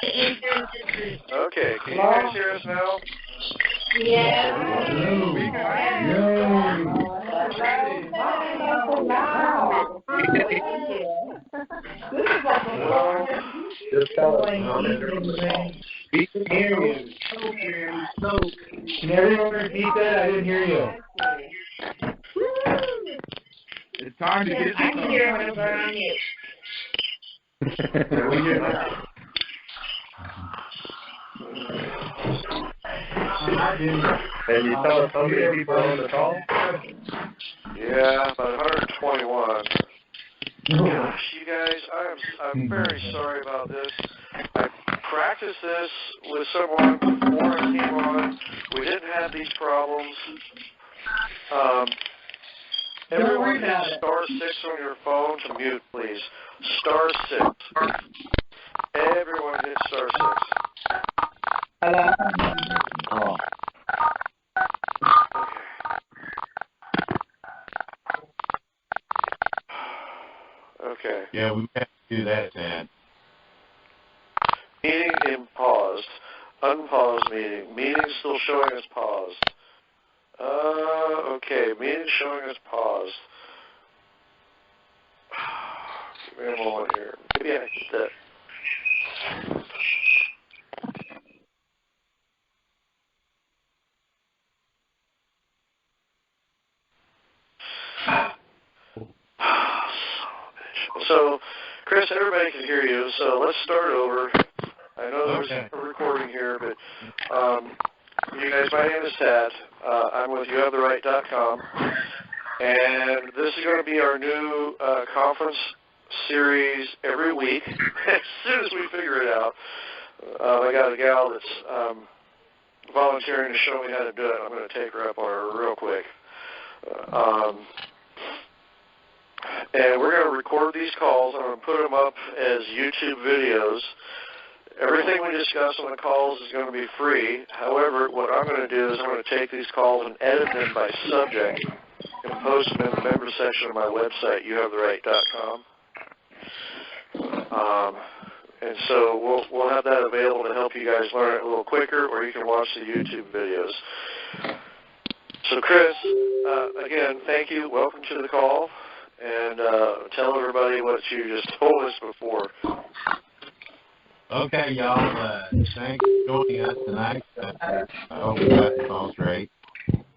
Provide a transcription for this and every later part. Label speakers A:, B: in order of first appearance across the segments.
A: Okay, can you guys hear us now?
B: Yeah.
C: Just tell us. We can hear you. Can everyone repeat that? I didn't hear you.
D: It's time to get
B: I can hear whenever I'm mute.
C: We hear now. And you tell us how many people are on the call?
A: Yeah, about 121. Gosh, you guys, I'm very sorry about this. I practiced this with someone before I came on. We didn't have these problems. Everyone hit *6 on your phone to mute, please. *6. Everyone hit *6.
C: Hello.
A: Oh. Okay.
D: Yeah, we have to do that, Dan.
A: Meeting in paused. Unpaused meeting. Meeting still showing as paused. Okay. Meeting showing as paused. Give me a moment here. Maybe I hit that. So, Chris, everybody can hear you, so let's start over. I know there's a recording here, but you guys, my name is Tad. I'm with youhavetheright.com, and this is going to be our new conference series every week. As soon as we figure it out, I got a gal that's volunteering to show me how to do it. I'm going to take her up on her real quick. And we're going to record these calls. I'm going to put them up as YouTube videos. Everything we discuss on the calls is going to be free. However, what I'm going to do is I'm going to take these calls and edit them by subject and post them in the member section of my website, youhavetheright.com. And so we'll have that available to help you guys learn it a little quicker, or you can watch the YouTube videos. So, Chris, again, thank you. Welcome to the call. And tell everybody what you just told us before.
D: Okay, y'all. Thanks for joining us tonight. I hope we got this all straight.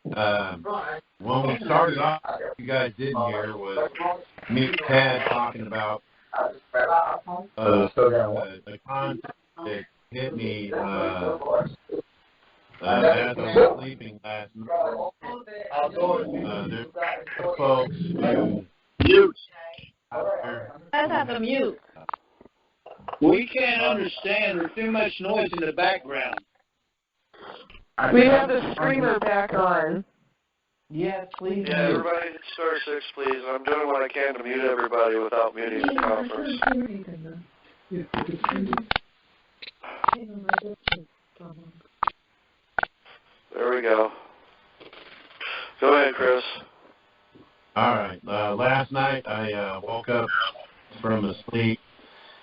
D: When we started off, what you guys didn't hear was me and Tad talking about the concept that hit me as I was sleeping last night. There's folks who
E: mute.
B: Let's have a mute.
E: We can't understand. There's too much noise in the background.
F: We have the streamer back on.
C: Yes, please.
A: Yeah, everybody hit *6, please. I'm doing what I can to mute everybody without muting the conference. There we go. Go ahead, Chris.
D: All right. Last night I woke up from a sleep,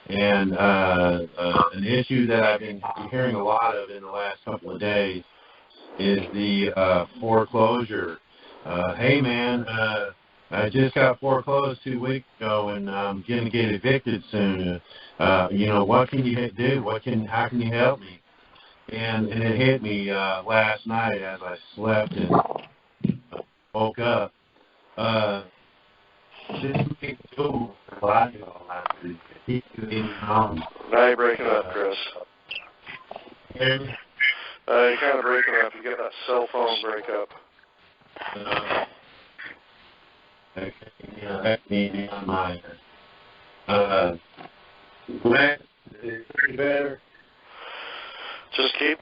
D: and an issue that I've been hearing a lot of in the last couple of days is the foreclosure. Hey, man, I just got foreclosed 2 weeks ago, and I'm going to get evicted soon. What can you do? How can you help me? And it hit me last night as I slept and woke up. This makes so logical.
A: Now you're breaking up, Chris. You're kind of breaking up. You get that cell phone breakup.
D: Okay, that's me on my. Is it better?
A: Just keep.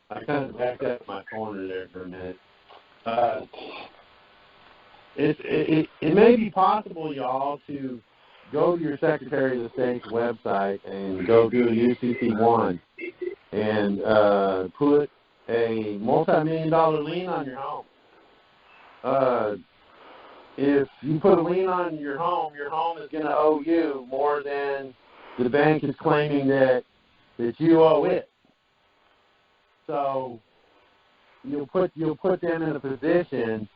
D: I kind of backed up my corner there for a minute. It may be possible, y'all, to go to your Secretary of State's website and go to UCC1 and put a multi-million-dollar lien on your home. if you put a lien on your home is going to owe you more than the bank is claiming that you owe it. So you'll put them in a position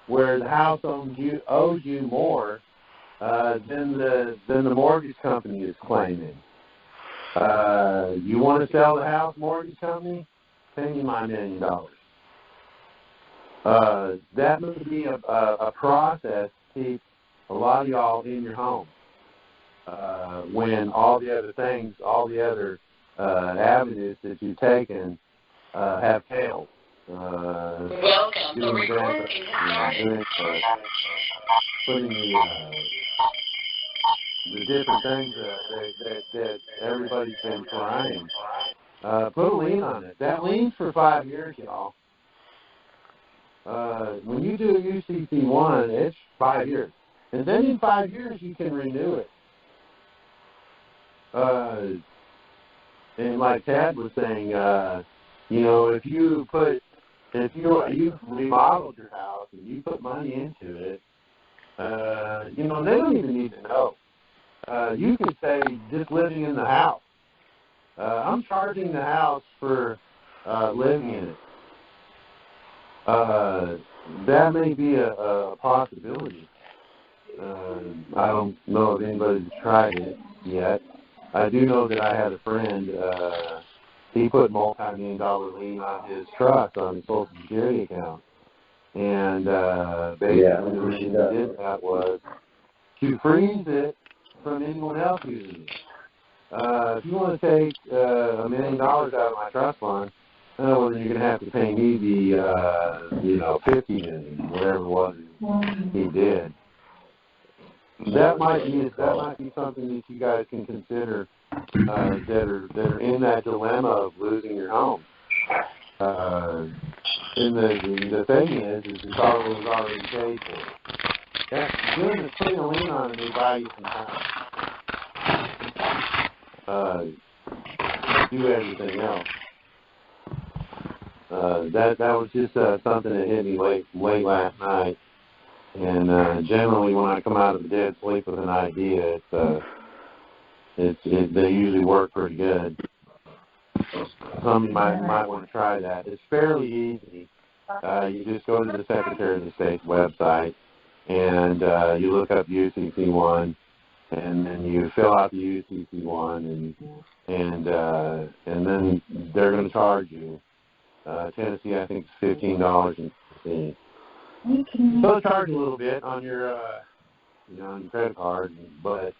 D: where the house owes you more than the mortgage company is claiming. You want to sell the house, mortgage company? Pay me my $1 million. That may be a process to keep a lot of y'all in your home when all the other avenues that you've taken have failed.
G: Welcome. The recording is started.
D: Putting the different things that everybody's been trying. Put a lien on it. That lien's for 5 years, y'all. When you do a UCC1, it's 5 years. And then in 5 years, you can renew it. And like Tad was saying, if you remodeled your house and you put money into it, they don't even need to know. You could say just living in the house. I'm charging the house for living in it. That may be a possibility. I don't know if anybody's tried it yet. I do know that I had a friend, he put multi-million-dollar lien on his trust on his Social Security account. And basically the reason he did that was to freeze it from anyone else using it. If you want to take $1 million out of my trust fund, well, then you're going to have to pay me the, $50 million, whatever it was he did. That might be something that you guys can consider that are in that dilemma of losing your home. And the thing is it's already paid for. That's good as putting a lien on it and buy you some time. Do everything else. That was just something that hit me late last night. And generally, when I come out of the dead sleep with an idea, they usually work pretty good. Some of you might want to try that. It's fairly easy. You just go to the Secretary of the State's website, and you look up UCC1, and then you fill out the UCC1, and then they're going to charge you. Tennessee, I think it's $15.50. They'll charge a little bit on your, on your credit card, but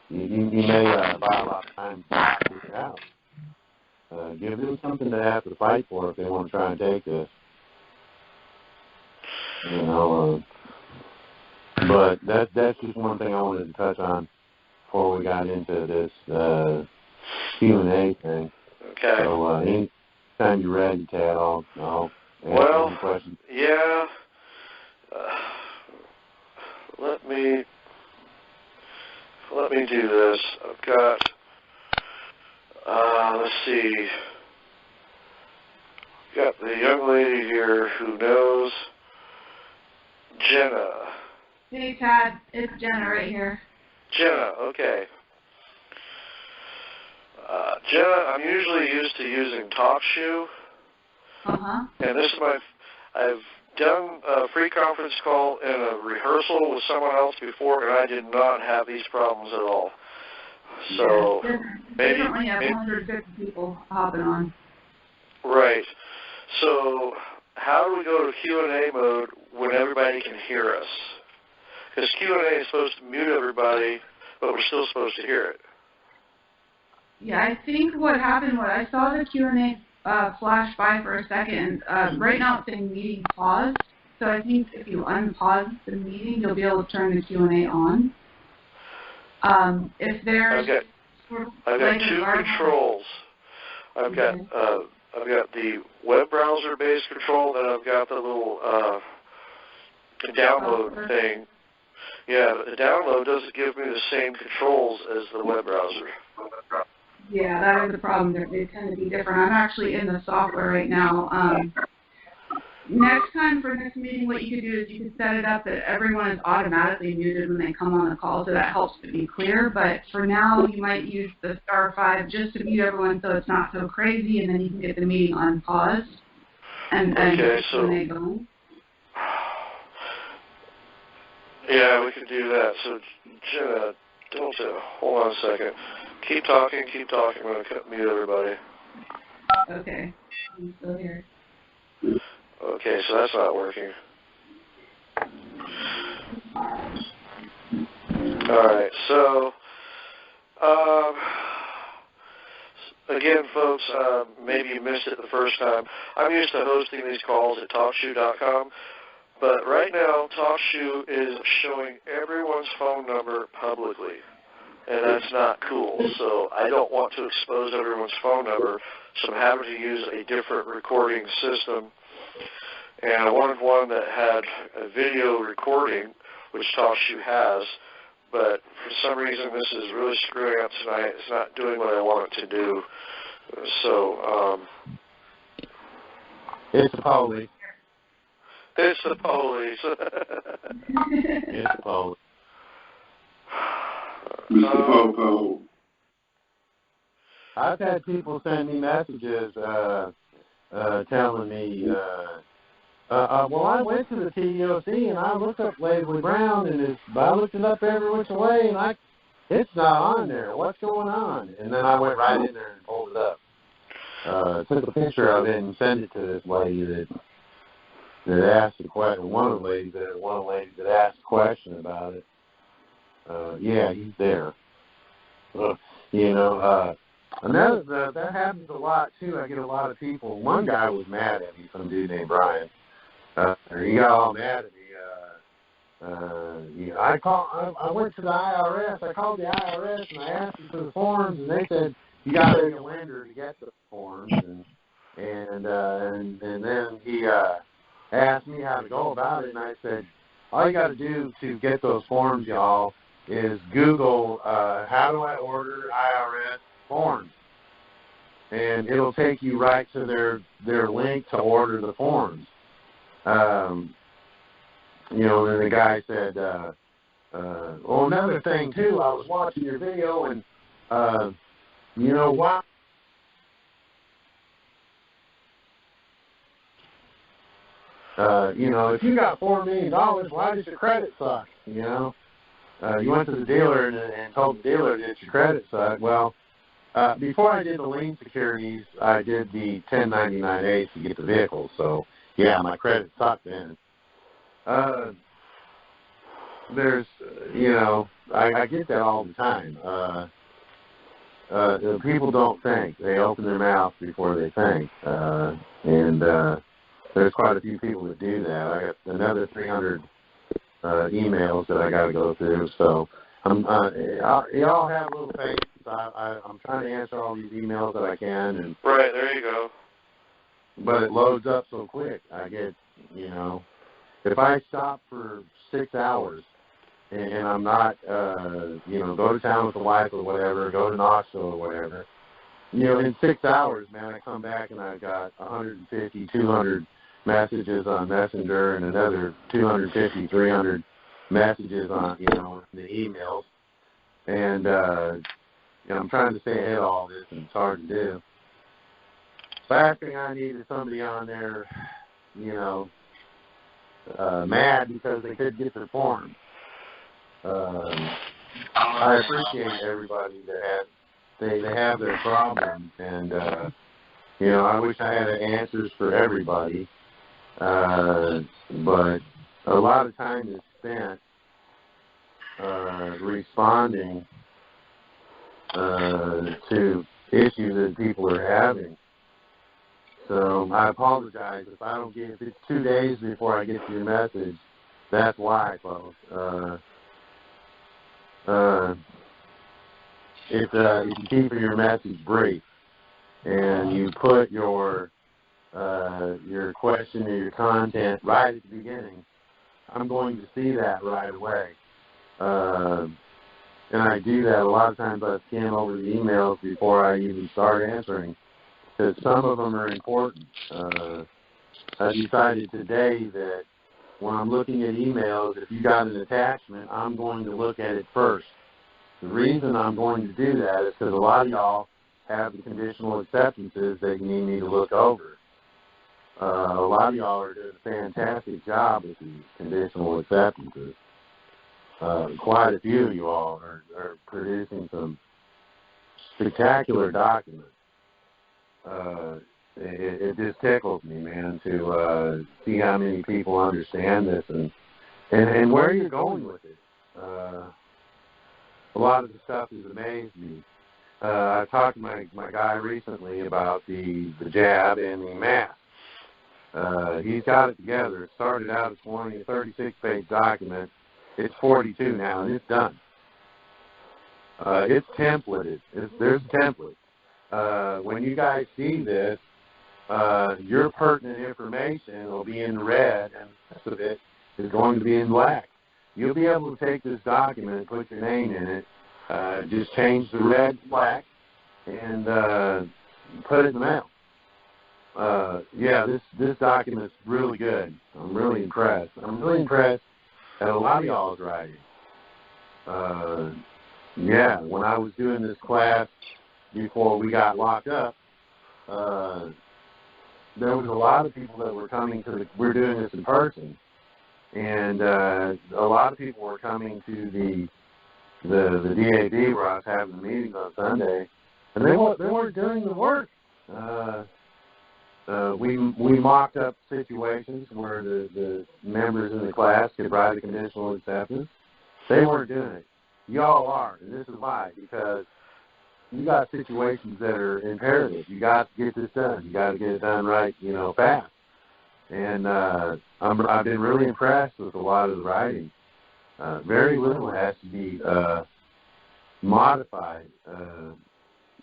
D: you may buy a lot of time to figure it out. Give them something to have to fight for if they want to try and take this. But that's just one thing I wanted to touch on before we got into this Q&A thing.
A: Okay.
D: So anytime you're ready, Tad, I'll answer any questions.
A: Yeah. Let me do this. I've got, let's see. Got the young lady here who knows Jenna.
B: Hey, Tad. It's Jenna right here.
A: Jenna, okay. Jenna, I'm usually used to using TalkShoe.
B: Uh-huh.
A: And this is I've done a free conference call and a rehearsal with someone else before, and I did not have these problems at all. So
B: maybe only have 150 people hopping on.
A: Right. So how do we go to Q&A mode when everybody can hear us? Because Q&A is supposed to mute everybody, but we're still supposed to hear it.
B: Yeah, I think what happened was I saw the Q&A flash by for a second. Right now it's saying meeting paused. So I think if you unpause the meeting, you'll be able to turn the Q&A on. If there's
A: I've got two controls. I've got the web browser based control, and I've got the little download thing. Yeah, but the download doesn't give me the same controls as the web browser.
B: Yeah, that is the problem. They tend to be different. I'm actually in the software right now. next time for next meeting, what you could do is you could set it up that everyone is automatically muted when they come on the call, so that helps to be clear. But for now, you might use the *5 just to mute everyone so it's not so crazy, and then you can get the meeting unpaused. And
A: okay, so
B: when they go.
A: Yeah, we could do that. So, Jenna, hold on a second. Keep talking. I'm going to mute everybody.
B: Okay. I'm still here.
A: Okay, so that's not working. All right, so, again, folks, maybe you missed it the first time. I'm used to hosting these calls at TalkShoe.com, but right now, TalkShoe is showing everyone's phone number publicly, and that's not cool. So I don't want to expose everyone's phone number, so I'm having to use a different recording system. And I wanted one that had a video recording, which TalkShoe has, but for some reason this is really screwing up tonight. It's not doing what I want it to do. So,
D: it's the police.
A: It's the police.
D: It's the police.
C: Mr. Popo.
D: I've had people send me messages telling me, well, I went to the TDOC and I looked up Laidley Brown and I looked it up every which way and it's not on there. What's going on? And then I went right in there and pulled it up. Took a picture of it and sent it to this lady that asked the question. One of the ladies that asked a question about it. Yeah, he's there. Another that happens a lot too. I get a lot of people. One guy was mad at me, some dude named Brian. He got all mad at me. I went to the IRS. I called the IRS and I asked them for the forms, and they said you got to be a lender to get the forms. And then he asked me how to go about it, and I said all you got to do to get those forms, y'all, is Google how do I order IRS forms, and it'll take you right to their link to order the forms. And the guy said, another thing too, I was watching your video and you know what? If you got $4 million, why does your credit suck? You went to the dealer and told the dealer that your credit sucked. Well, before I did the lien securities, I did the 1099As to get the vehicle. So, yeah, my credit sucked then. There's, I get that all the time. People don't think. They open their mouth before they think. And there's quite a few people that do that. I got another 300 emails that I got to go through. So y'all have a little patience. I'm trying to answer all these emails that I can. And
A: right, there you go.
D: But it loads up so quick. I get, if I stop for 6 hours and I'm not, go to town with the wife or whatever, go to Knoxville or whatever, in 6 hours, man, I come back and I've got 150, 200 messages on Messenger and another 250, 300 messages on, the emails. And, I'm trying to stay ahead of all this, and it's hard to do. Last thing I need is somebody on there, mad because they couldn't get their form. I appreciate everybody that they have their problems, and, I wish I had answers for everybody. But a lot of time is spent responding to issues that people are having. So I apologize if it's 2 days before I get to your message. That's why, folks. If you keep your message brief and you put your question or your content right at the beginning, I'm going to see that right away. And I do that a lot of times. I scan over the emails before I even start answering, because some of them are important. I decided today that when I'm looking at emails, if you got an attachment, I'm going to look at it first. The reason I'm going to do that is because a lot of y'all have the conditional acceptances that you need me to look over. A lot of y'all are doing a fantastic job with these conditional acceptances. Quite a few of you all are producing some spectacular documents. It just tickles me, man, to see how many people understand this and where you're going with it. A lot of the stuff has amazed me. I talked to my guy recently about the jab and the mask. He's got it together. It started out as 36-page document. It's 42 now, and it's done. It's templated. There's a template. When you guys see this, your pertinent information will be in red, and the rest of it is going to be in black. You'll be able to take this document and put your name in it, just change the red to black, and put it in the mail. Yeah, this document's really good. I'm really impressed. I'm really impressed at a lot of y'all's writing. Yeah, when I was doing this class before we got locked up, there was a lot of people that were coming to we're doing this in person, and a lot of people were coming to the DAD where I was having the meetings on Sunday, and they weren't doing the work. We mocked up situations where the members in the class could write a conditional acceptance. They weren't doing it. Y'all are, and this is why, because you got situations that are imperative. You got to get this done. You got to get it done right, fast. And I've been really impressed with a lot of the writing. Very little has to be modified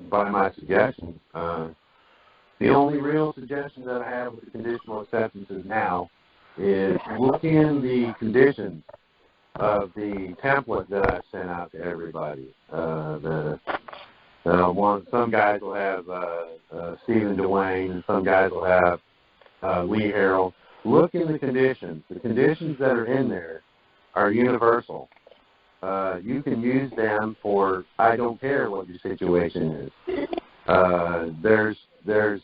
D: by my suggestions. The only real suggestion that I have with the conditional acceptances now is look in the conditions of the template that I've sent out to everybody. Some guys will have Stephen Dwayne, and some guys will have Lee Harrell. Look in the conditions. The conditions that are in there are universal. You can use them for I don't care what your situation is. There's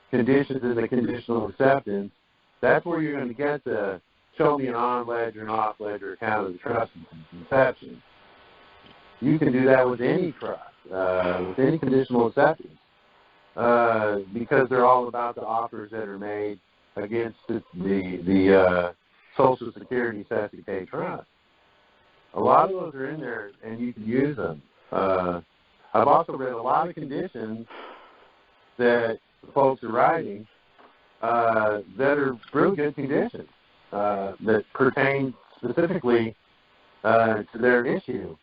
D: conditions in the conditional acceptance. That's where you're going to get the show me an on-ledger and off-ledger account of the trust and inception. You can do that with any trust, with any conditional acceptance, because they're all about the offers that are made against the Social Security Cessity Trust. A lot of those are in there, and you can use them. I've also read a lot of conditions that folks are writing that are really good conditions that pertain specifically to their issue,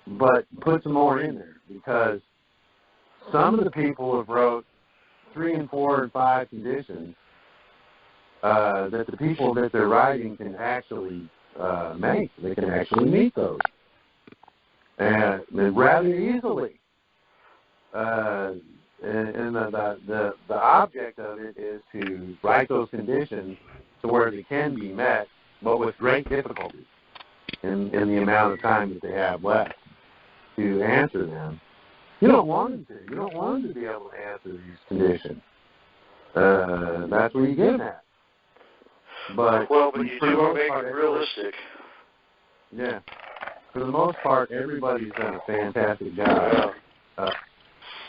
D: but put some more in there, because some of the people have wrote 3 and 4 and 5 conditions that the people that they're writing can actually make. They can actually meet those, and rather easily. And the object of it is to write those conditions to where they can be met, but with great difficulty in the amount of time that they have left to answer them. You don't want them to. You don't want them to be able to answer these conditions. That's where you get at. But
A: you do want to make it realistic.
D: Yeah. For the most part, everybody's done a fantastic job.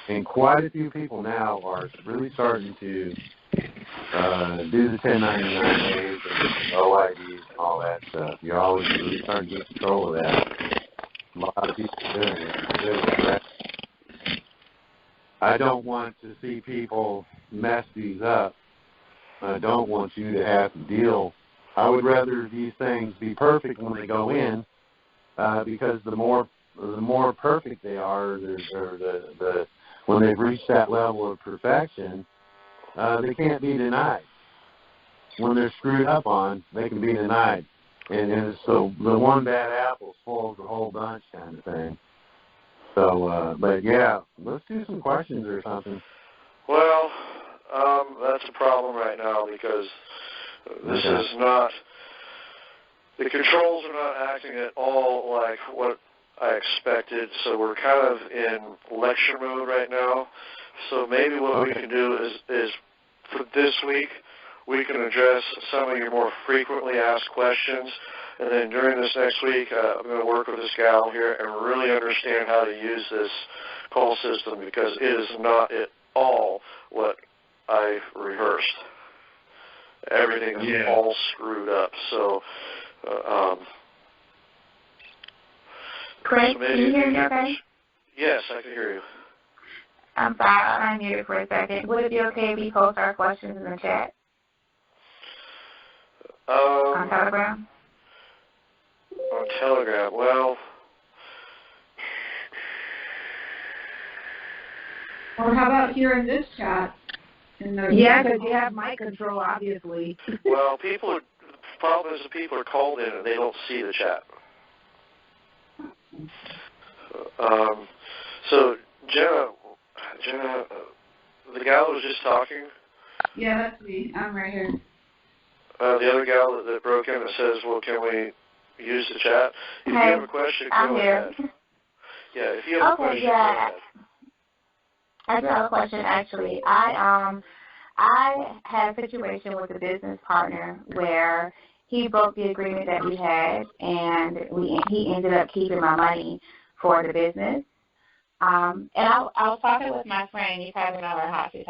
D: And quite a few people now are really starting to do the 1099As and OIDs and all that stuff. You're always really starting to get control of that. A lot of people are doing it. I don't want to see people mess these up. I don't want you to have to deal. I would rather these things be perfect when they go in, because the more perfect they are, when they've reached that level of perfection, they can't be denied. When they're screwed up on, they can be denied. And so the one bad apple spoils the whole bunch kind of thing. So, but yeah, let's do some questions or something.
A: Well, that's a problem right now, because because this is not, the controls are not acting at all like what I expected, so we're kind of in lecture mode right now. So maybe what we can do is for this week, we can address some of your more frequently asked questions, and then during this next week, I'm going to work with this gal here and really understand how to use this call system, because it is not at all what I rehearsed. Everything is all screwed up. So,
H: Chris, can you hear me okay?
A: Yes, I can hear you.
H: I'm sorry, I muted for a second. Would it be okay if we post our questions in the chat? On Telegram?
A: On Telegram, well...
B: Or how about here in this chat?
F: Yeah, because you have mic control, obviously.
A: Well, the problem is that people are called in and they don't see the chat. So, Jenna, the gal that was just talking.
B: Yeah, that's me. I'm right here.
A: The other gal that broke in that says, well, can we use the chat? If you have a question, go ahead. Yeah, if you have a question, go ahead.
H: I do have a question, actually. I had a situation with a business partner where he broke the agreement that we had, and he ended up keeping my money for the business. And I was talking with my friend, you probably know her, Hoppy,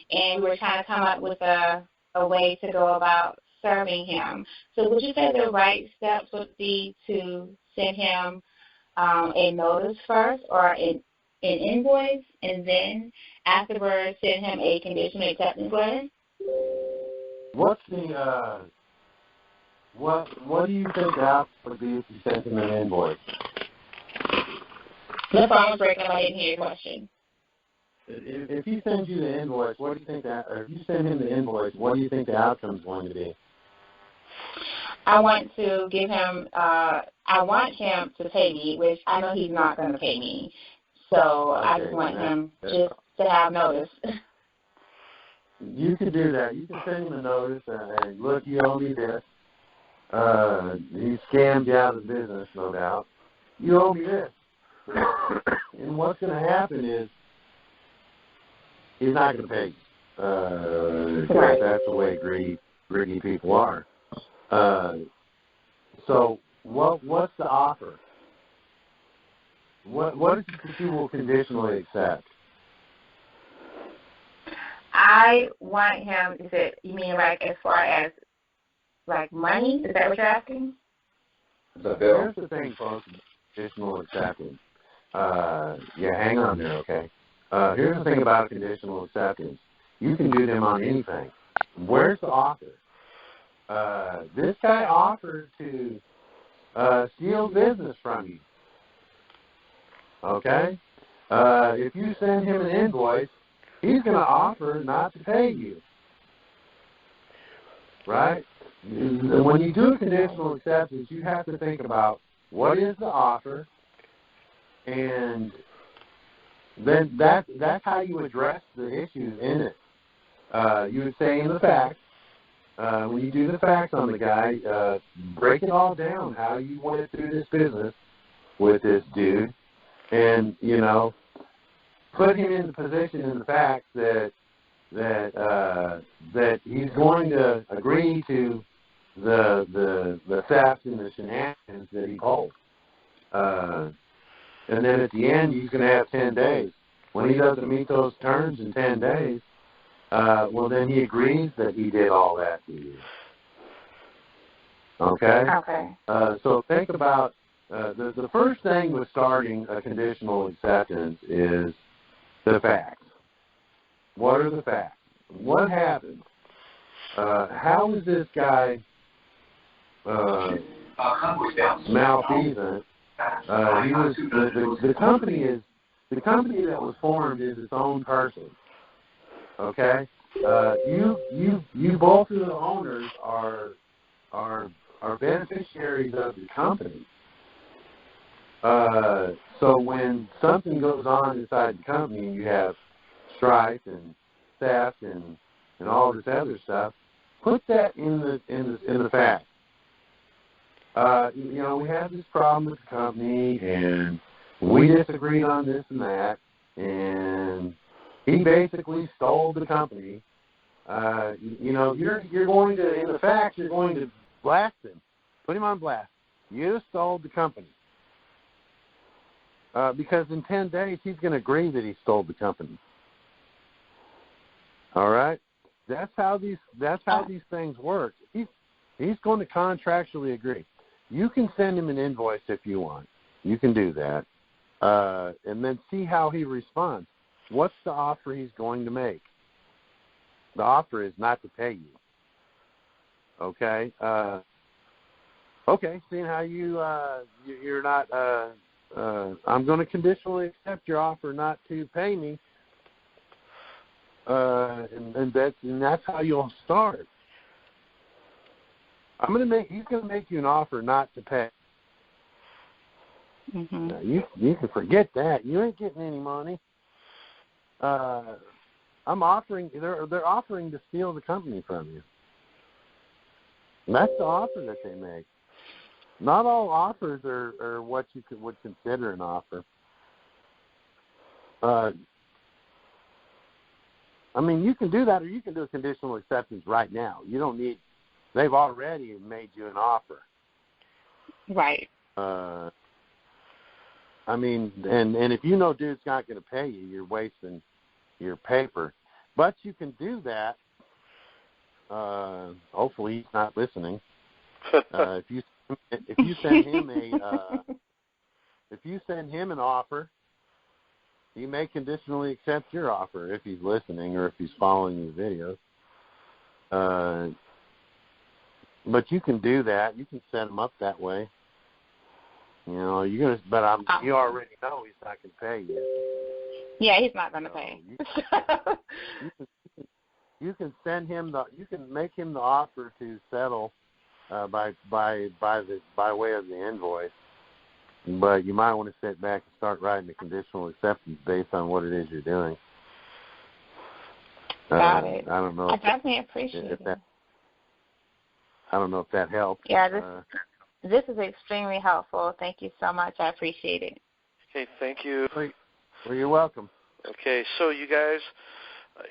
H: and we were trying to come up with a way to go about serving him. So would you say the right steps would be to send him a notice first, or an invoice, and then afterwards send him a conditional acceptance letter?
D: What's the what do you think that would be if you sent him an invoice?
H: The phone was breaking up. I didn't hear your question.
D: If he sends you the invoice, what do you think that? Or if you send him the invoice, what do you think the outcome is going to be?
H: I want to give him. I want him to pay me, which I know he's not going to pay me. So I just want him just to have notice.
D: You can do that. You can send him a notice and look, you owe me this. He scammed you out of the business, no doubt. You owe me this. And what's going to happen is he's not going to pay you. Because that's the way greedy people are. So what's the offer? What is it that you will conditionally accept?
H: I want him, you mean like as far as like money? Is that what you're asking?
D: Here's the thing, folks, conditional acceptance. Hang on there, okay? Here's the thing about conditional acceptance. You can do them on anything. Where's the offer? This guy offered to steal business from you. Okay? If you send him an invoice, he's going to offer not to pay you. Right? When you do a conditional acceptance, you have to think about what is the offer, and then that's how you address the issues in it. You would say in the facts, when you do the facts on the guy, break it all down, how you went through this business with this dude, and, put him in the position in the facts that he's going to agree to the theft and the shenanigans that he pulled. And then at the end, he's going to have 10 days. When he doesn't meet those terms in 10 days, then he agrees that he did all that to you. Okay?
H: Okay.
D: So think about the first thing with starting a conditional acceptance is the facts. What are the facts? What happened? How was this guy malfeasant? The company that was formed is its own person. Okay, you both of the owners are beneficiaries of the company. So when something goes on inside the company, you have strife and theft and and all this other stuff. Put that in the fact. We had this problem with the company, and we disagreed on this and that, and he basically stole the company. You're going to, in the facts, you're going to blast him, put him on blast. You stole the company. Because in 10 days, he's going to agree that he stole the company. All right? That's how these things work. He's going to contractually agree. You can send him an invoice if you want. You can do that. And then see how he responds. What's the offer he's going to make? The offer is not to pay you. Okay? Seeing how you're not, I'm going to conditionally accept your offer not to pay me. And that's how you'll start. He's going to make you an offer not to pay.
H: Mm-hmm.
D: Now, you can forget that. You ain't getting any money. They're offering to steal the company from you. And that's the offer that they make. Not all offers are what you would consider an offer. You can do that, or you can do a conditional acceptance right now. You don't need. They've already made you an offer.
H: Right.
D: And if you know dude's not going to pay you, you're wasting your paper. But you can do that. Hopefully he's not listening. If you send him an offer, he may conditionally accept your offer if he's listening or if he's following your videos. But you can do that. You can set him up that way. You already know he's not going to pay you.
H: Yeah, he's not going to pay.
D: You can send him you can make him the offer to settle by way of the invoice. But you might want to sit back and start writing the conditional acceptance based on what it is you're doing.
H: Got it.
D: I don't know.
H: I definitely appreciate it.
D: I don't know if that helps.
H: Yeah, this is extremely helpful. Thank you so much. I appreciate it.
A: Okay, thank you.
D: Well, you're welcome.
A: Okay, so you guys,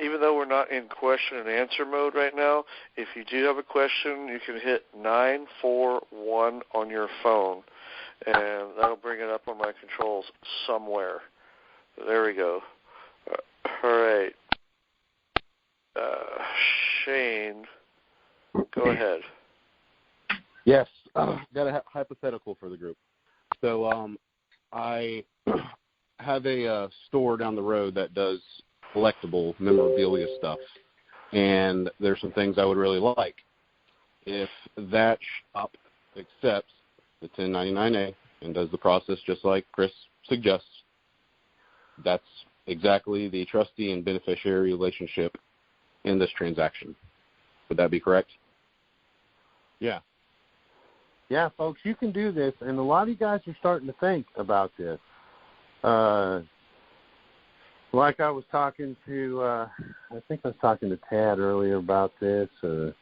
A: even though we're not in question and answer mode right now, if you do have a question, you can hit 941 on your phone, and that'll bring it up on my controls somewhere. There we go. All right. Shane, go ahead.
I: Yes, got a hypothetical for the group. So I have a store down the road that does collectible memorabilia stuff, and there's some things I would really like. If that shop accepts the 1099A and does the process just like Chris suggests, that's exactly the trustee and beneficiary relationship in this transaction. Would that be correct?
D: Yeah. Yeah, folks, you can do this, and a lot of you guys are starting to think about this. Like I was talking to, I think I was talking to Tad earlier about this. Try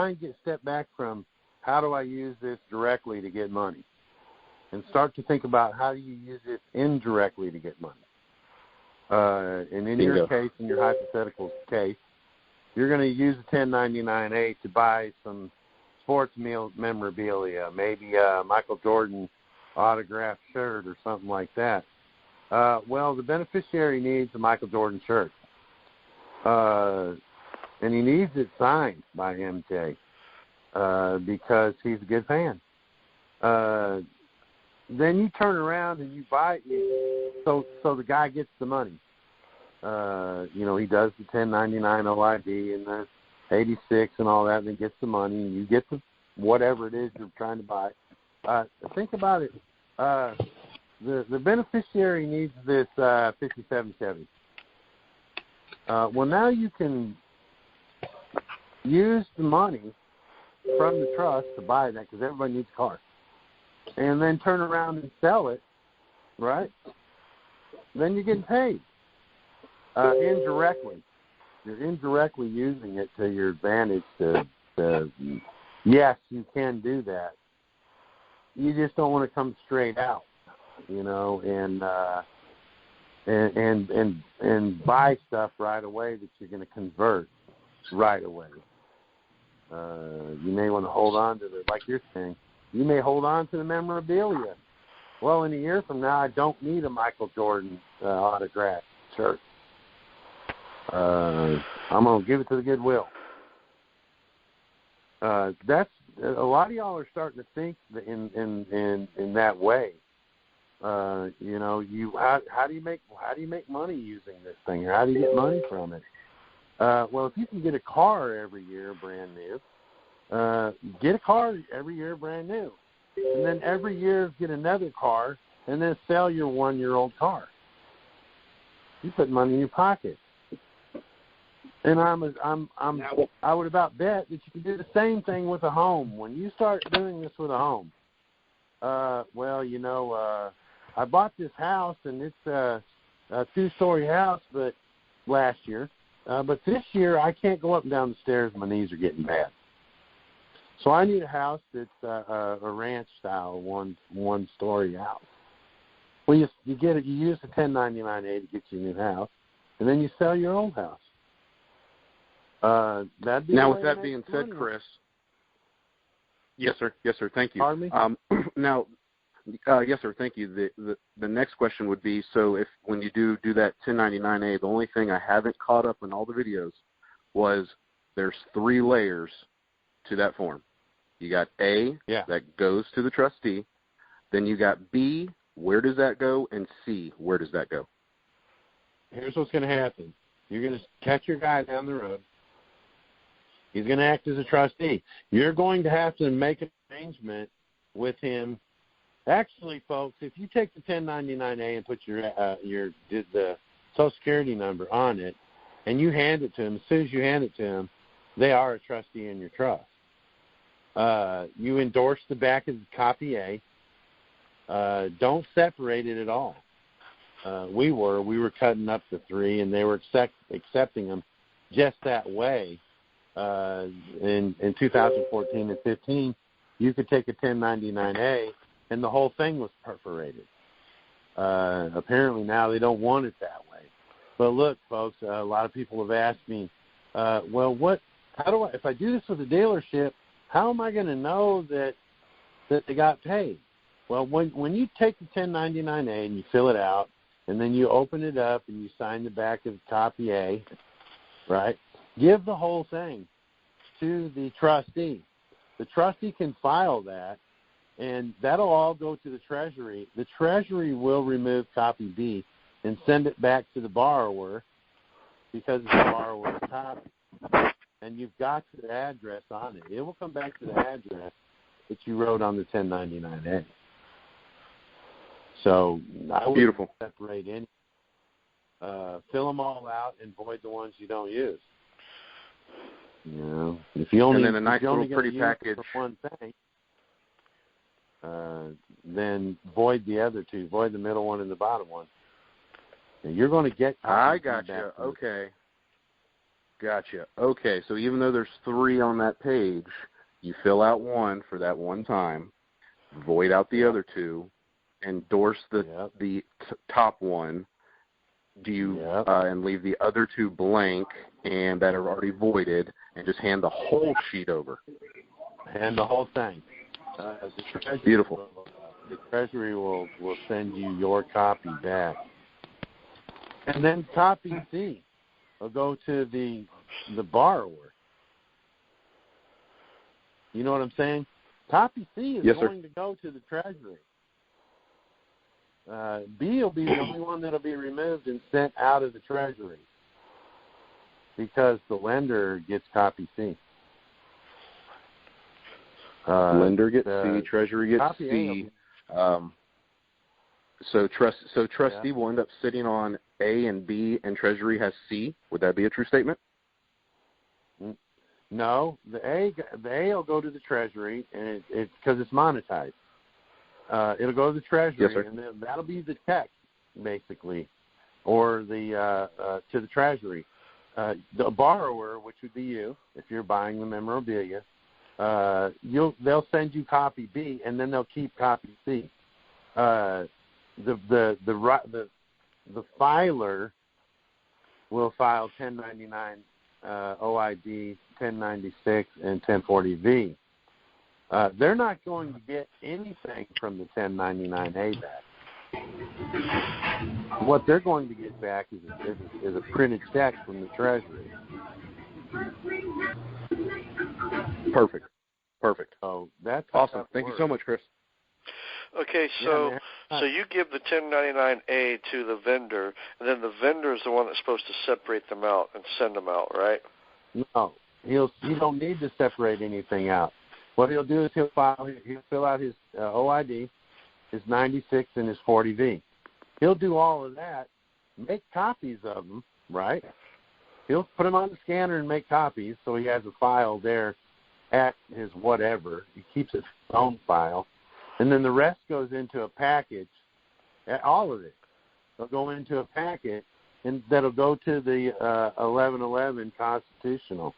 D: and step back from how do I use this directly to get money, and start to think about how do you use it indirectly to get money. And in your case, in your hypothetical case, you're going to use the 1099A to buy some sports memorabilia, maybe a Michael Jordan autographed shirt or something like that. Well, the beneficiary needs a Michael Jordan shirt, and he needs it signed by MJ because he's a good fan. Then you turn around and you buy it, so the guy gets the money. He does the 1099 OID and the 86 and all that, and then gets the money, and you get the whatever it is you're trying to buy. Think about it. The beneficiary needs this 57 Chevy. Well, now you can use the money from the trust to buy that because everybody needs a car, and then turn around and sell it, right?
I: then you're getting paid indirectly. You're indirectly using it to your advantage. Yes, you can do that. You just don't want to come straight out, and buy stuff right away that you're going to convert right away. You may want to hold on to like you're saying, you may hold on to the memorabilia. Well, in a year from now, I don't need a Michael Jordan autographed shirt. I'm going to give it to the Goodwill. That's a lot of y'all are starting to think in that way. How do you make money using this thing, or how do you get money from it? Well, if you can get a car every year brand new, get a car every year brand new, and then every year get another car, and then sell your 1-year-old car. You put money in your pocket. And I would about bet that you can do the same thing with a home. When you start doing this with a home, I bought this house, and it's a 2-story house, but last year. But this year, I can't go up and down the stairs. My knees are getting bad. So I need a house that's a ranch-style, one-story house. Well, you use the 1099-A to get your new house, and then you sell your old house. Now, with that being said, Chris. Yes, sir. Thank you. Pardon me? Yes, sir. Thank you. The next question would be, so if when you do that 1099-A, the only thing I haven't caught up in all the videos was there's 3 layers to that form. You got A, that goes to the trustee. Then you got B, where does that go? And C, where does that go?
D: Here's what's going to happen. You're going to catch your guy down the road. He's going to act as a trustee. You're going to have to make an arrangement with him. Actually, folks, if you take the 1099-A and put the Social Security number on it, and you hand it to him, as soon as you hand it to him, they are a trustee in your trust. You endorse the back of the copy A. Don't separate it at all. We were cutting up the 3, and they were accepting them just that way. In 2014 and 15, you could take a 1099-A, and the whole thing was perforated. Apparently now they don't want it that way. But look, folks, a lot of people have asked me, if I do this with a dealership, how am I going to know that they got paid? Well, when you take the 1099-A and you fill it out, and then you open it up and you sign the back of copy A, right? Give the whole thing to the trustee. The trustee can file that, and that'll all go to the Treasury. The Treasury will remove copy B and send it back to the borrower because it's the borrower's copy. And you've got the address on it. It will come back to the address that you wrote on the 1099-A. So I would separate any. Fill them all out and void the ones you don't use. If you only,
I: and then a nice little pretty package
D: for one thing, then void the other 2. Void the middle one and the bottom one. And you're going to get.
I: I gotcha. Okay. Gotcha. Okay. So even though there's 3 on that page, you fill out 1 for that one time, void out the other 2, endorse the top one. Do you and leave the other 2 blank and that are already voided, and just hand the whole sheet over?
D: Hand the whole thing.
I: Beautiful.
D: The Treasury will send you your copy back, and then copy C will go to the borrower. You know what I'm saying? Copy C is going to go to the Treasury. B will be the only one that will be removed and sent out of the Treasury because the lender gets copy C.
I: Lender gets C, Treasury gets C. So trustee will end up sitting on A and B, and Treasury has C. Would that be a true statement?
D: No, the A will go to the Treasury, and it's because it's monetized. It'll go to the Treasury, and then that'll be the check, basically. or to the Treasury. The borrower, which would be you, if you're buying the memorabilia, they'll send you copy B, and then they'll keep copy C. The filer will file 1099 OID, 1096, and 1040V. They're not going to get anything from the 1099A back. What they're going to get back is a printed check from the Treasury.
I: Perfect.
D: So that's
I: awesome. Thank you so much, Chris.
A: Okay, so you give the 1099A to the vendor, and then the vendor is the one that's supposed to separate them out and send them out, right?
D: No, he don't need to separate anything out. What he'll do is he'll fill out his OID, his 96, and his 40V. He'll do all of that, make copies of them, right? He'll put them on the scanner and make copies, so he has a file there at his whatever. He keeps his own file. And then the rest goes into a package, all of it. They'll go into a packet, and that'll go to the 1111 Constitutional.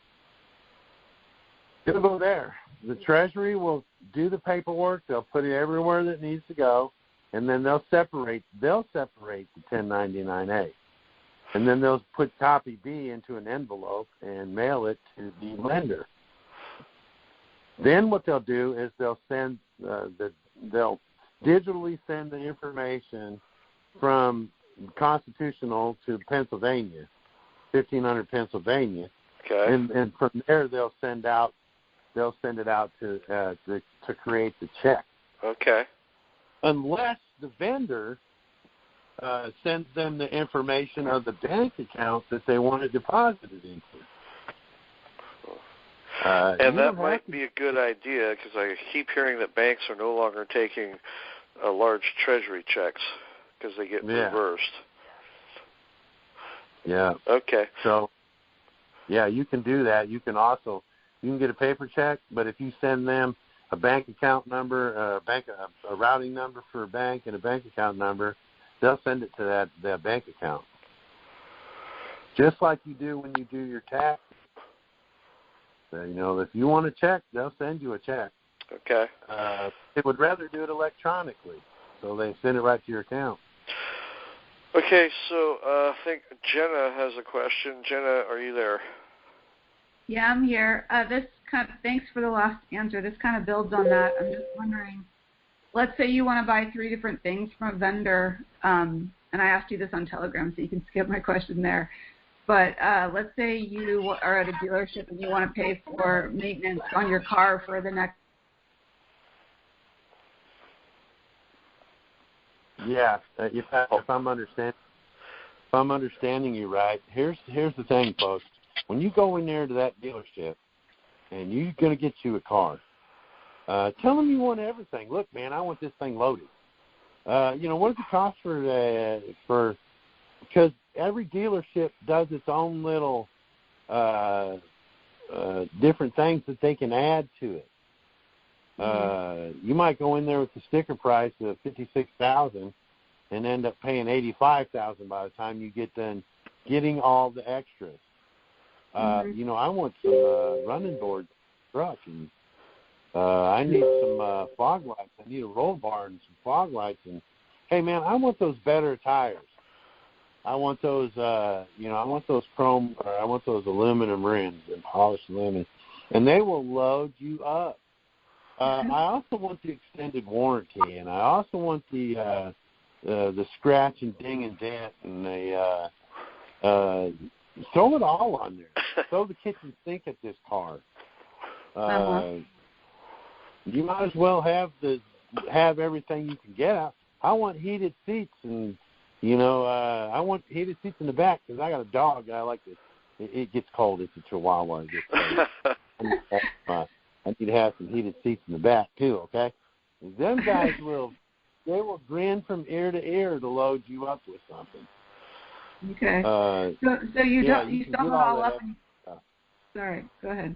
D: It'll go there. The Treasury will do the paperwork. They'll put it everywhere that needs to go, and then they'll separate the 1099A. And then they'll put copy B into an envelope and mail it to the lender. Then what they'll do is they'll digitally send the information from Constitutional to Pennsylvania, 1500 Pennsylvania.
A: Okay.
D: And from there they'll send it out to create the check.
A: Okay.
D: Unless the vendor sends them the information of the bank account that they want it deposited into.
A: And that might be a good idea, because I keep hearing that banks are no longer taking large treasury checks because they get reversed. Yeah. Okay.
D: So, yeah, you can do that. You can get a paper check, but if you send them a bank account number, a routing number for a bank, and a bank account number, they'll send it to that bank account. Just like you do when you do your tax. So, if you want a check, they'll send you a check.
A: Okay.
D: They would rather do it electronically, so they send it right to your account.
A: Okay, so I think Jenna has a question. Jenna, are you there?
B: Yeah, I'm here. Thanks for the last answer. This kind of builds on that. I'm just wondering, let's say you want to buy 3 different things from a vendor, and I asked you this on Telegram, so you can skip my question there. But let's say you are at a dealership and you want to pay for maintenance on your car for the next.
D: Yeah, if I'm understanding you right, here's the thing, folks. When you go in there to that dealership and you're going to get you a car, tell them you want everything. Look, man, I want this thing loaded. What does it cost because every dealership does its own little different things that they can add to it. You might go in there with the sticker price of $56,000 and end up paying $85,000 by the time you get done getting all the extras. I want some running board truck, and I need some fog lights. I need a roll bar and some fog lights. And hey, man, I want those better tires. I want those, I want those chrome, or I want those aluminum rims and polished aluminum, and they will load you up. I also want the extended warranty, and I also want the scratch and ding and dent, and throw it all on there. Throw the kitchen sink at this car. You might as well have everything you can get out. I want heated seats, and I want heated seats in the back because I got a dog. I like it. It gets cold. It's a Chihuahua. It gets cold. I need to have some heated seats in the back too. Okay, them guys will grin from ear to ear to load you up with something.
B: Okay. So you sum it all up. Sorry, go ahead.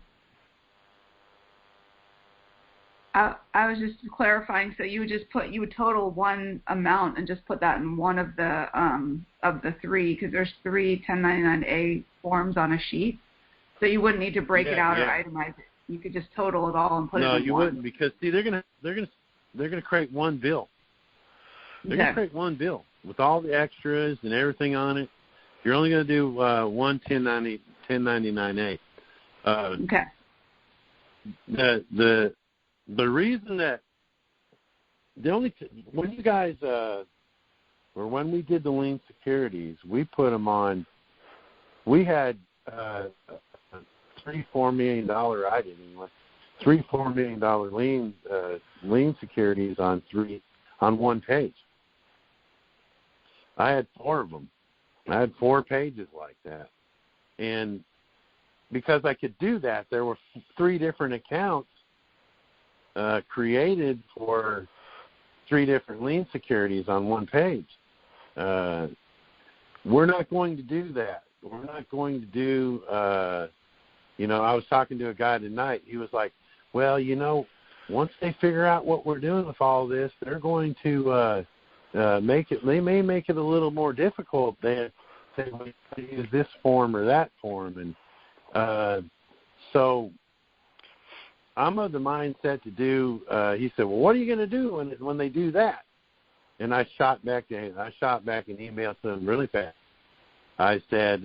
B: I was just clarifying. So you would total one amount and just put that in one of the three, because there's 3 1099-A forms on a sheet. So you wouldn't need to break it out or itemize it. You could just total it all and put it in one.
D: No, you wouldn't, because see, they're gonna create one bill. They're gonna create one bill with all the extras and everything on it. You're only gonna do one 1099-A.
B: Okay.
D: The reason that when you guys or when we did the lien securities, we put them on. We had $3-4 million. I did anyway. $3-4 million lien securities on one page. I had 4 of them. I had 4 pages like that, and because I could do that, there were 3 different accounts created for 3 different lien securities on one page. We're not going to do that. We're not going to do, I was talking to a guy tonight. He was like, well, once they figure out what we're doing with all this, they're going to they may make it a little more difficult than say we use this form or that form. And so I'm of the mindset to do, he said, well, what are you going to do when they do that? And I shot back an email to him really fast. I said,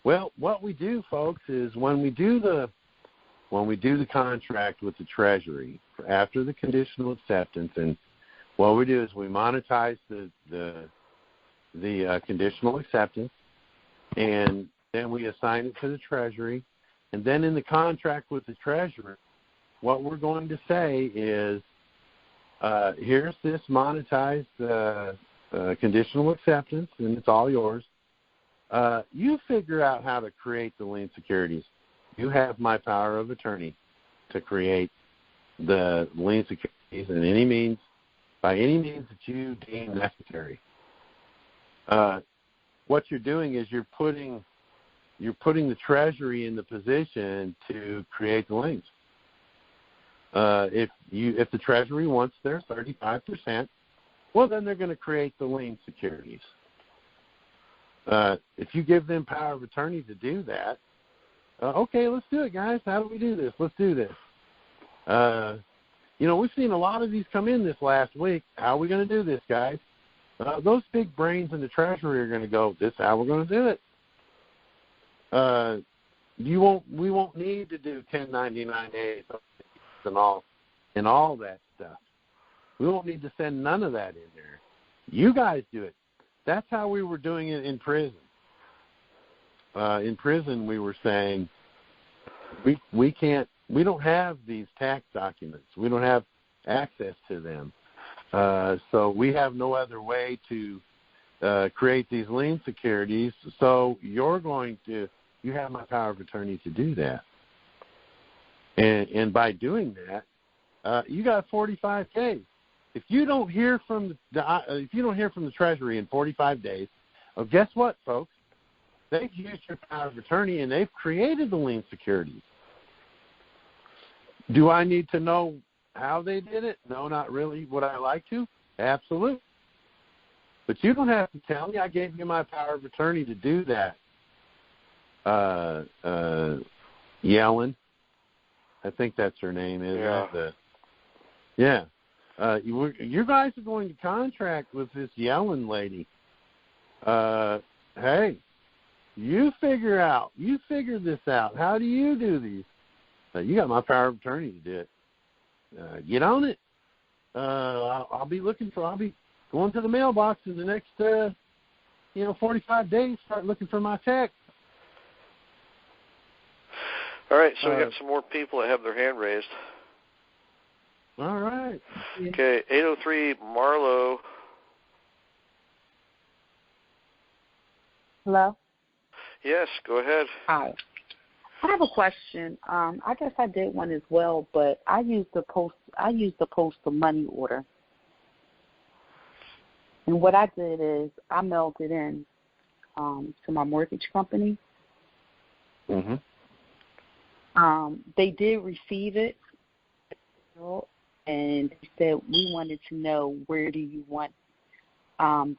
D: well, what we do, folks, is when we do the contract with the Treasury after the conditional acceptance, and what we do is we monetize the conditional acceptance, and then we assign it to the Treasury, and then in the contract with the Treasury, what we're going to say is, here's this monetized conditional acceptance, and it's all yours. You figure out how to create the lien securities. You have my power of attorney to create the lien securities by any means that you deem necessary. What you're doing is you're putting the Treasury in the position to create the liens. If the Treasury wants their 35%, well, then they're going to create the lien securities. If you give them power of attorney to do that, okay, let's do it, guys. How do we do this? Let's do this. We've seen a lot of these come in this last week. How are we going to do this, guys? Those big brains in the Treasury are going to go, this is how we're going to do it. We won't need to do 1099-As and all that stuff. We won't need to send none of that in there. You guys do it. That's how we were doing it in prison. In prison, we were saying we don't have these tax documents. We don't have access to them. So we have no other way to create these lien securities. So you have my power of attorney to do that. And by doing that, you got 45 days. If you don't hear from the Treasury in 45 days, well, guess what, folks? They've used your power of attorney and they've created the lien securities. Do I need to know how they did it? No, not really. Would I like to? Absolutely. But you don't have to tell me. I gave you my power of attorney to do that. Yellen, I think that's her name, isn't it? Yeah. You guys are going to contract with this Yellen lady. Hey, you figure this out. How do you do these? You got my power of attorney to do it. Get on it. I'll be going to the mailbox in the next 45 days. Start looking for my check.
A: All right, so we got some more people that have their hand raised.
D: All right.
A: Okay, 803 Marlo.
J: Hello?
A: Yes, go ahead.
J: Hi. I have a question. I guess I did one as well, but I used the postal money order. And what I did is I mailed it in to my mortgage company.
D: Mm-hmm.
J: They did receive it. and they said, we wanted to know, where do you want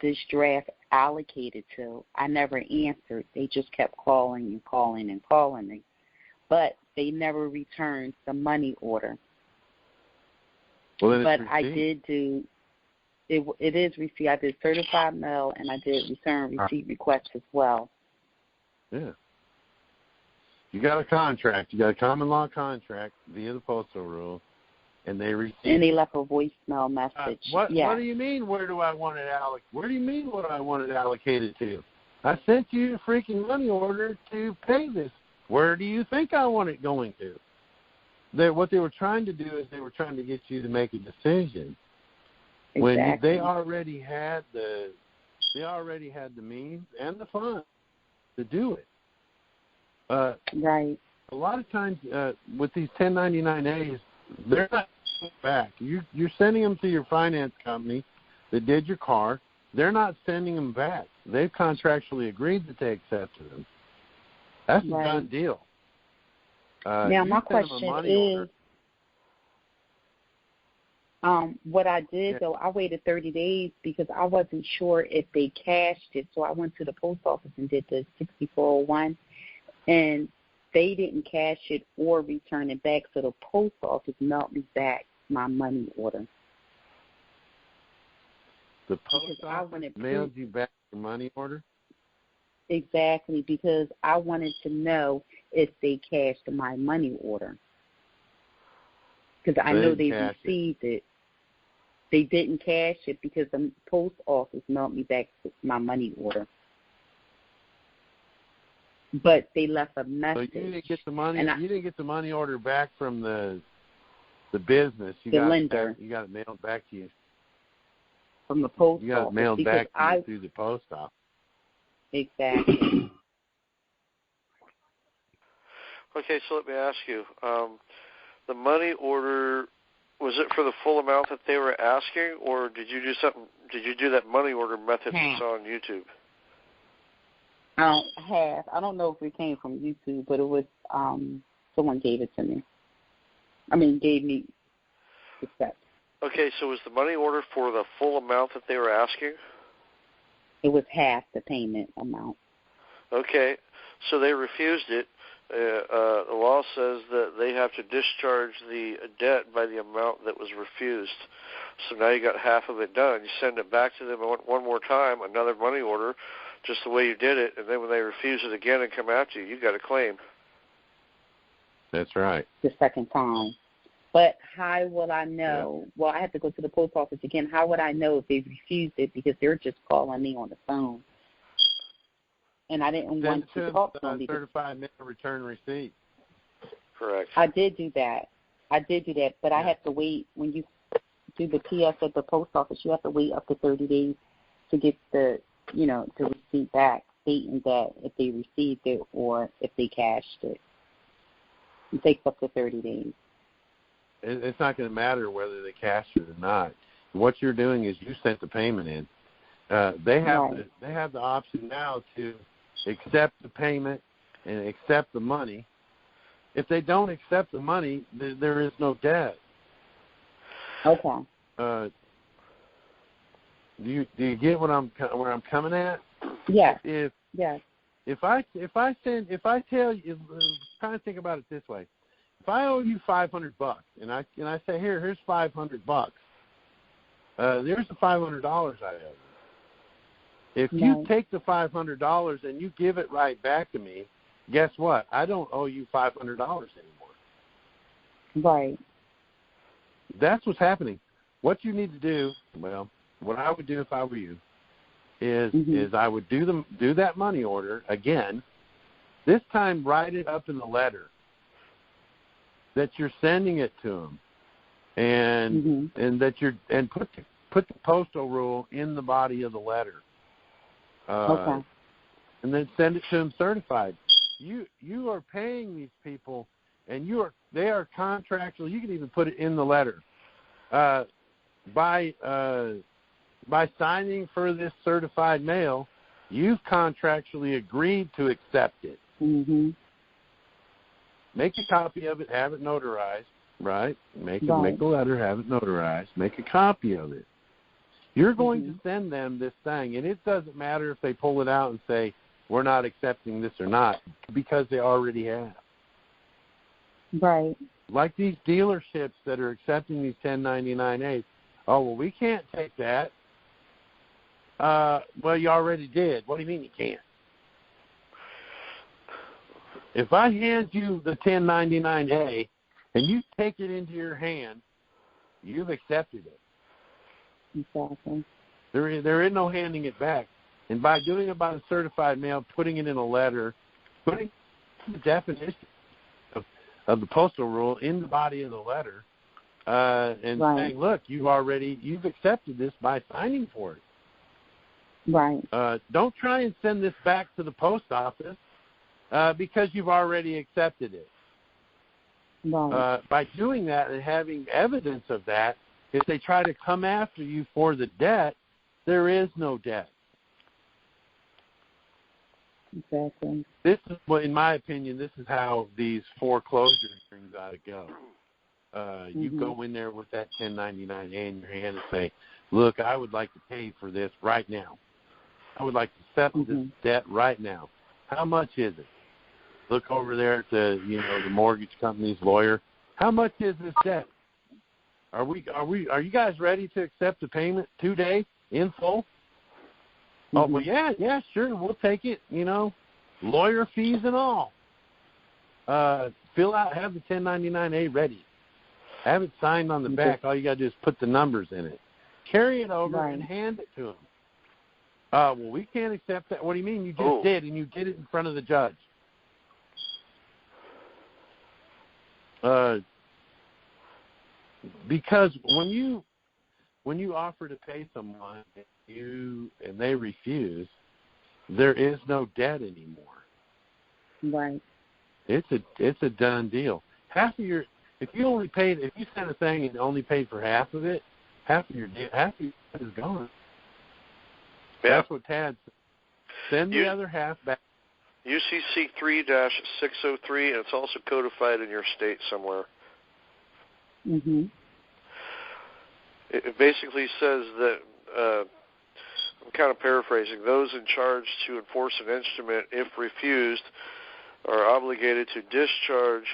J: this draft allocated to? I never answered. They just kept calling and calling and calling me. But they never returned the money order.
D: Well,
J: but I did do, it is receipt. I did certified mail, and I did return receipt request as well.
D: Yeah. You got a contract. You got a common law contract via the postal rule, and they received.
J: And they left a voicemail message.
D: What do you mean? Where do I want it allocated? Where do you mean? What do I want it allocated to? I sent you a freaking money order to pay this. Where do you think I want it going to? What they were trying to do is they were trying to get you to make a decision.
J: Exactly.
D: When they already had the means and the funds to do it.
J: Right.
D: A lot of times with these 1099As, they're not back. You're sending them to your finance company that did your car. They're not sending them back. They've contractually agreed that they accepted them. That's a done deal.
J: Now, my question is, what I did, though, I waited 30 days because I wasn't sure if they cashed it. So I went to the post office and did the 6401, and they didn't cash it or return it back. So the post office mailed me back my money order.
D: The post office mailed you back your money order?
J: Exactly, because I wanted to know if they cashed my money order. Because I know they received it. They didn't cash it because the post office mailed me back my money order. But they left a message.
D: So you didn't get the money. You didn't get the money order back from the business. You got
J: lender.
D: You got it mailed back to you
J: from the post office.
D: You got it mailed back to you through the post office.
J: Exactly.
A: Okay, so let me ask you, the money order, was it for the full amount that they were asking, or did you do something? Did you do that money order method you saw on YouTube?
J: I don't know if it came from YouTube, but it was someone gave it to me. Gave me the steps.
A: Okay, so was the money order for the full amount that they were asking?
J: It was half the payment amount.
A: Okay, so they refused it. The law says that they have to discharge the debt by the amount that was refused. So now you got half of it done. You send it back to them one more time, another money order, just the way you did it, and then when they refuse it again and come after you, you got a claim.
D: That's right.
J: The second time. But how will I know? Yeah. Well, I have to go to the post office again. How would I know if they refused it? Because they're just calling me on the phone. And I didn't want to talk to them.
D: Certified mail return receipt.
A: Correct.
J: I did do that. But I have to wait. When you do the PS at the post office, you have to wait up to 30 days to get the receipt back, stating that if they received it or if they cashed it. It takes up to 30 days.
D: It's not going to matter whether they cashed it or not. What you're doing is you sent the payment in. They have the option now to accept the payment and accept the money. If they don't accept the money, there is no debt.
J: Okay.
D: Do you get where I'm coming at?
J: Yeah.
D: If I tell you, kind of think about it this way. If I owe you $500 and I say here's $500, there's the $500 I owe you. If you take the $500 and you give it right back to me, guess what? I don't owe you $500 anymore.
J: Right.
D: That's what's happening. What you need to do, what I would do if I were you, is I would do that money order again. This time, write it up in the letter that you're sending it to them, and that put the postal rule in the body of the letter. And then send it to them certified. You are paying these people, and they are contractual. You can even put it in the letter by signing for this certified mail. You've contractually agreed to accept it.
J: Mm-hmm.
D: Make a copy of it, have it notarized, right? Make the letter, have it notarized, make a copy of it. You're going to send them this thing, and it doesn't matter if they pull it out and say, we're not accepting this or not, because they already have.
J: Right.
D: Like these dealerships that are accepting these 1099As. Oh, well, we can't take that. Well, you already did. What do you mean you can't? If I hand you the 1099A and you take it into your hand, you've accepted it.
J: Exactly.
D: There is no handing it back. And by doing it by the certified mail, putting it in a letter, putting the definition of the postal rule in the body of the letter, and saying, look, you've accepted this by signing for it.
J: Right.
D: Don't try and send this back to the post office because you've already accepted it.
J: Right.
D: By doing that and having evidence of that, if they try to come after you for the debt, there is no debt.
J: Exactly.
D: This is, well, in my opinion, this is how these foreclosure hearings ought to go. You go in there with that 1099A in your hand and say, look, I would like to pay for this right now. I would like to settle this debt right now. How much is it? Look over there at the mortgage company's lawyer. How much is this debt? Are you guys ready to accept the payment today in full? Oh, well, yeah, sure, we'll take it, lawyer fees and all. Fill out, have the 1099A ready. Have it signed on the back. All you got to do is put the numbers in it. Carry it over and hand it to them. Well, we can't accept that. What do you mean? You just did, and you did it in front of the judge. Because when you offer to pay someone and they refuse, there is no debt anymore.
J: Right.
D: It's a done deal. If you sent a thing and only paid for half of it, half of your debt is gone. Yeah. That's what Tad said. Send the other half back.
A: UCC 3-603, and it's also codified in your state somewhere. It basically says that, I'm kind of paraphrasing, those in charge to enforce an instrument, if refused, are obligated to discharge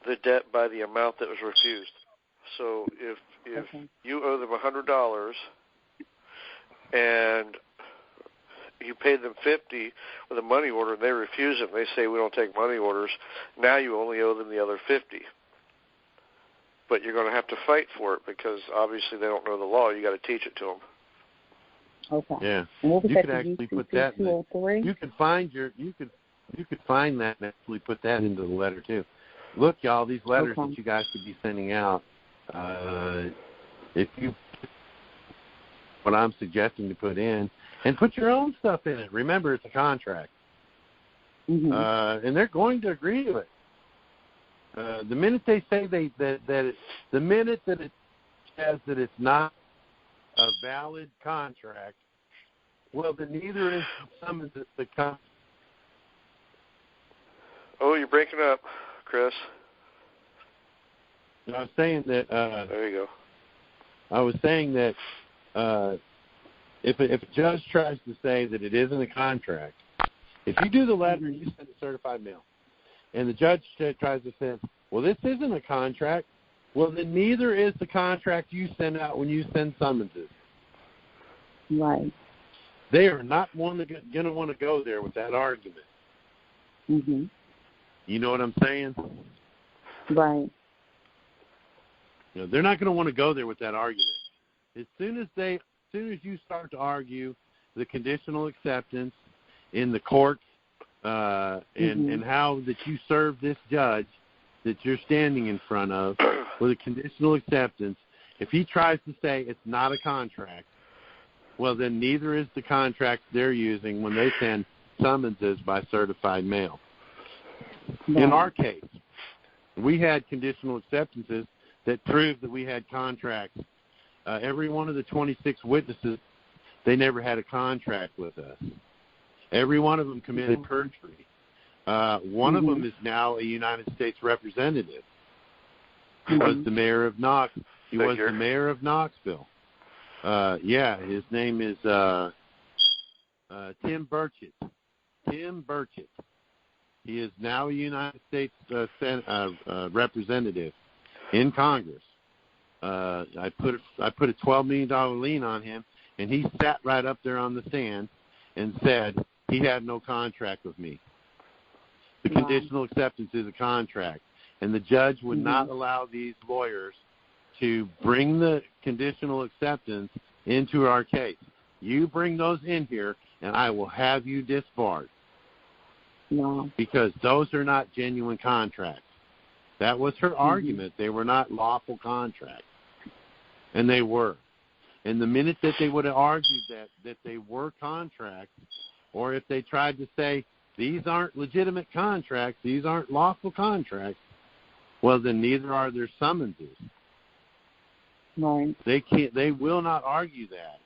A: the debt by the amount that was refused. So if you owe them $100 and you paid them $50 with a money order and they refuse it, and they say we don't take money orders, now you only owe them the other $50. But you're going to have to fight for it because obviously they don't know the law. You got to teach it to them.
J: Okay.
D: Yeah.
J: And what was
D: you
J: that
D: could actually put that. You could find that and actually put that into the letter too. Look, y'all, these letters that you guys could be sending out. If you what I'm suggesting to put in, and put your own stuff in it. Remember, it's a contract, and they're going to agree to it. The minute they say the minute that it says that it's not a valid contract, well, then neither is some of the contract.
A: Oh, you're breaking up, Chris.
D: I was saying that.
A: There you go.
D: I was saying that if a judge tries to say that it isn't a contract, if you do the letter and you send a certified mail, and the judge tries to say, well, this isn't a contract, well, then neither is the contract you send out when you send summonses.
J: Right.
D: They are not going to want to go there with that argument. You know what I'm saying?
J: Right.
D: They're not going to want to go there with that argument. As soon as you start to argue the conditional acceptance in the court and how that you serve this judge that you're standing in front of with a conditional acceptance, if he tries to say it's not a contract, well, then neither is the contract they're using when they send summonses by certified mail. Right. In our case, we had conditional acceptances that proved that we had contracts. Every one of the 26 witnesses, they never had a contract with us. Every one of them committed perjury. One of them is now a United States representative. He was the mayor of Knoxville. He was the mayor of Knoxville. His name is Tim Burchett. Tim Burchett. He is now a United States representative in Congress. I put a $12 million lien on him, and he sat right up there on the stand and said he had no contract with me. The conditional acceptance is a contract, and the judge would not allow these lawyers to bring the conditional acceptance into our case. You bring those in here, and I will have you disbarred.
J: No.
D: Because those are not genuine contracts. That was her argument. They were not lawful contracts. And they were. And the minute that they would have argued that they were contracts, or if they tried to say, these aren't legitimate contracts, these aren't lawful contracts, well, then neither are their summonses.
J: Right.
D: They will not argue that.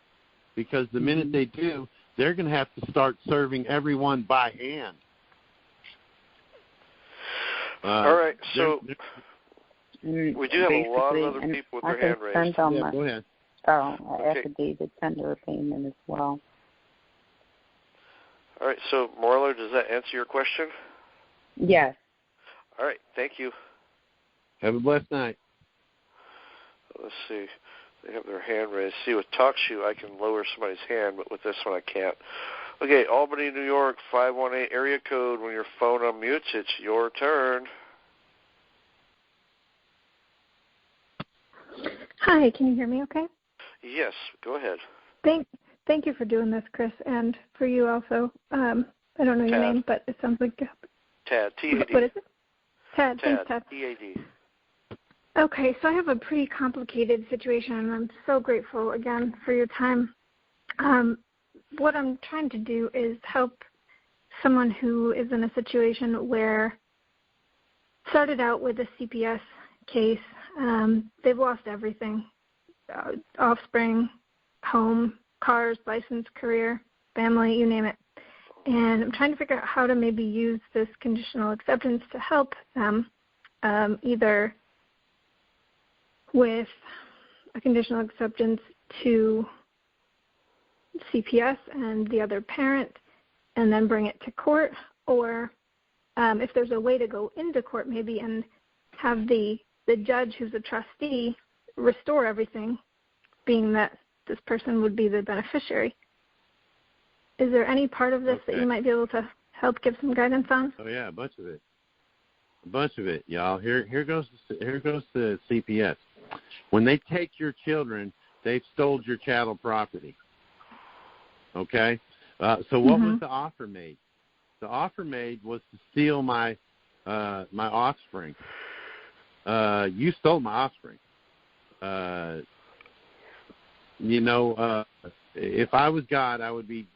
D: Because the minute they do, they're going to have to start serving everyone by hand.
A: All right, so we do have a lot of other people with their hand raised.
D: Go ahead.
J: Affidavit tender payment as well.
A: All right, so Marla, does that answer your question?
J: Yes.
A: All right, thank you.
D: Have a blessed night.
A: Let's see. They have their hand raised. See, with TalkShoe, I can lower somebody's hand, but with this one, I can't. Okay, Albany, New York, 518 area code. When your phone unmutes, it's your turn.
K: Hi, can you hear me okay?
A: Yes, go ahead.
K: Thank you for doing this, Chris, and for you also. I don't know your name, but it sounds like...
A: Tad, T-A-D.
K: What is it? Tad, thanks, Tad.
A: T-A-D.
K: Okay, so I have a pretty complicated situation, and I'm so grateful, again, for your time. What I'm trying to do is help someone who is in a situation where started out with a CPS case. They've lost everything, offspring, home, cars, license, career, family, you name it. And I'm trying to figure out how to maybe use this conditional acceptance to help them, either with a conditional acceptance to CPS and the other parent and then bring it to court, or if there's a way to go into court maybe and have the judge who's a trustee restore everything, being that this person would be the beneficiary. Is there any part of this that you might be able to help give some guidance on?
D: Oh, yeah, a bunch of it, y'all. Here goes the CPS. When they take your children, they've stole your chattel property. Okay? So what was the offer made? The offer made was to steal my offspring. You stole my offspring. If I was God, I would be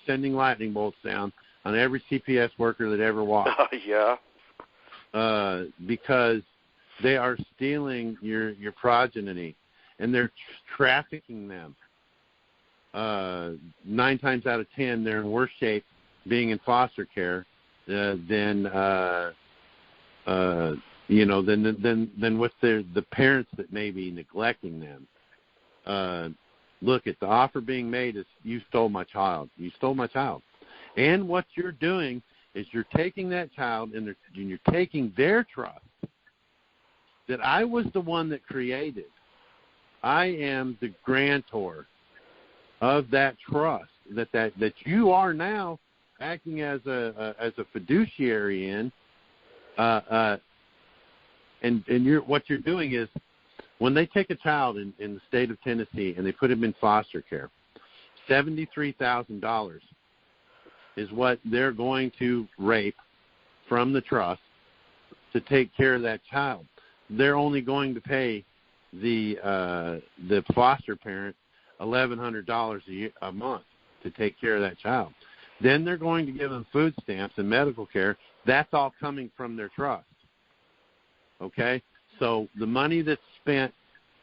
D: sending lightning bolts down on every CPS worker that ever walked.
A: Yeah.
D: Because they are stealing your progeny, and they're trafficking them. 9 times out of 10, they're in worse shape being in foster care than with the parents that may be neglecting them. Look, at the offer being made is you stole my child. You stole my child. And what you're doing is you're taking that child and you're taking their trust that I was the one that created. I am the grantor of that trust that you are now acting as a fiduciary in. And what you're doing is, when they take a child in the state of Tennessee and they put him in foster care, $73,000 is what they're going to rape from the trust to take care of that child. They're only going to pay the foster parent $1,100 a month to take care of that child. Then they're going to give them food stamps and medical care. That's all coming from their trust. Okay? So the money that's spent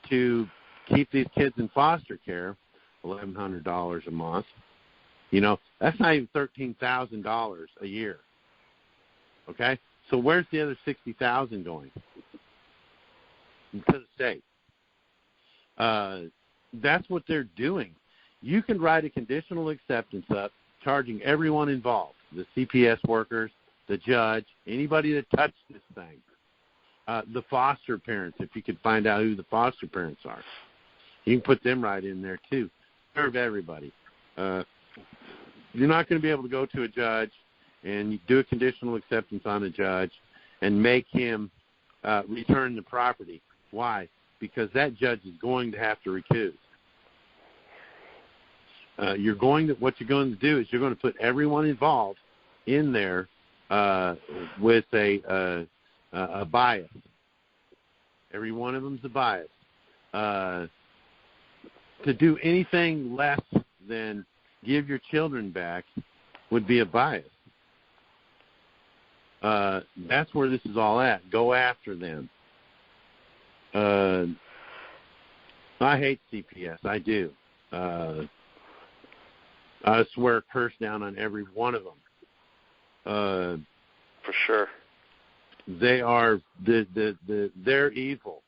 D: to keep these kids in foster care, $1,100 a month, that's not even $13,000 a year. Okay? So where's the other $60,000 going? to the state. That's what they're doing. You can write a conditional acceptance up, charging everyone involved, the CPS workers, the judge, anybody that touched this thing, the foster parents, if you could find out who the foster parents are. You can put them right in there, too. Serve everybody. You're not going to be able to go to a judge and do a conditional acceptance on a judge and make him return the property. Why? Because that judge is going to have to recuse. What you're going to do is you're going to put everyone involved in there with a bias. Every one of them's a bias. To do anything less than give your children back would be a bias. That's where this is all at. Go after them. I hate CPS. I do. I swear a curse down on every one of them.
A: For sure.
D: They are they're evil.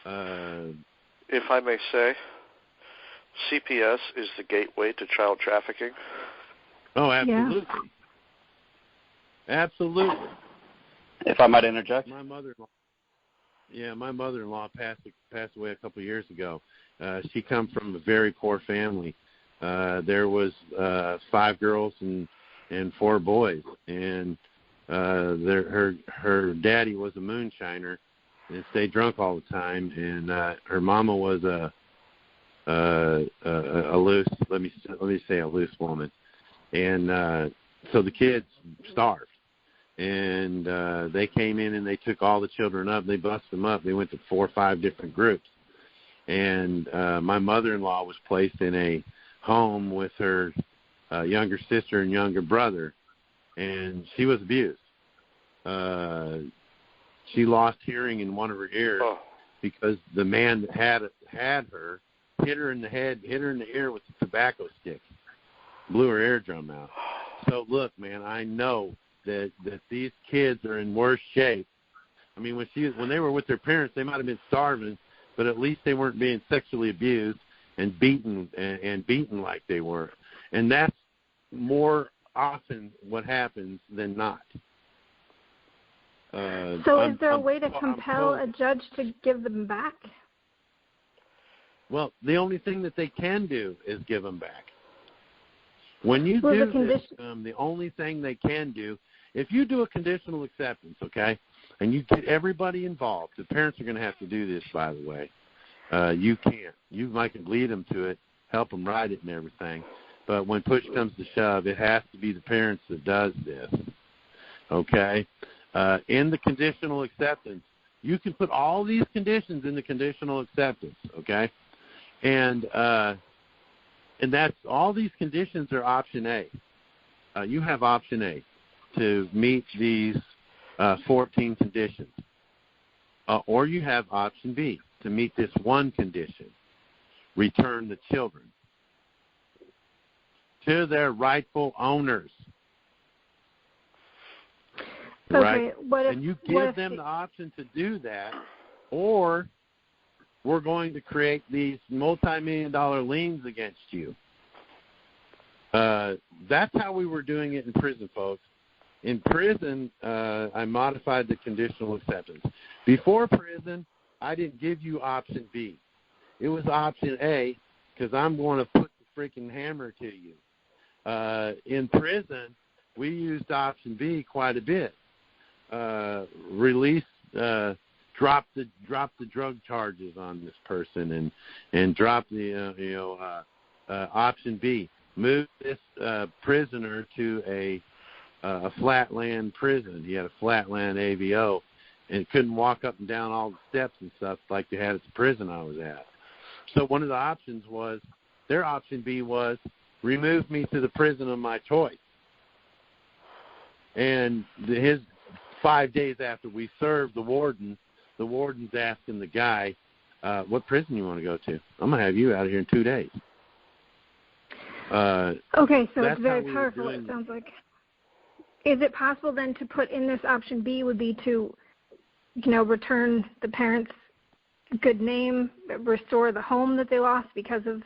A: If I may say, CPS is the gateway to child trafficking.
D: Oh, absolutely. Yeah. Absolutely.
L: If I might interject.
D: My mother-in-law passed away a couple of years ago. She come from a very poor family. There was 5 girls and 4 boys, and her daddy was a moonshiner and stayed drunk all the time, and her mama was a loose, let me say a loose woman, and so the kids starved, and they came in and they took all the children up. They busted them up. They went to 4 or 5 different groups, and my mother-in-law was placed in a home with her younger sister and younger brother, and she was abused. She lost hearing in one of her ears because the man that had her hit her in the ear with a tobacco stick, blew her eardrum out. So look, man, I know that these kids are in worse shape. I mean, when they were with their parents, they might have been starving, but at least they weren't being sexually abused and beaten like they were. And that's more often what happens than not.
K: So is there a way to compel a judge to give them back?
D: Well, the only thing that they can do is give them back. When you do this, the only thing they can do, if you do a conditional acceptance, okay, and you get everybody involved, the parents are going to have to do this, by the way. You can't. You might lead them to it, help them write it and everything. But when push comes to shove, it has to be the parents that does this, okay? In the conditional acceptance, you can put all these conditions in the conditional acceptance, okay? And that's all these conditions are option A. You have option A to meet these 14 conditions. Or you have option B to meet this one condition, return the children to their rightful owners. Right?
K: Okay,
D: and you give them the option to do that, or we're going to create these multi-million-dollar liens against you. That's how we were doing it in prison, folks. In prison, I modified the conditional acceptance. Before prison, I didn't give you option B. It was option A, because I'm going to put the freaking hammer to you. In prison, we used option B quite a bit. Drop the drug charges on this person, and drop the option B. Move this prisoner to a flatland prison. He had a flatland AVO and couldn't walk up and down all the steps and stuff like they had at the prison I was at. So one of the options was, their option B was, remove me to the prison of my choice. And his 5 days after we served the warden's asking the guy, what prison you want to go to? I'm going to have you out of here in 2 days.
K: Okay, so it's very powerful, it sounds like. Is it possible then to put in this option B would be to, return the parents good name, restore the home that they lost because of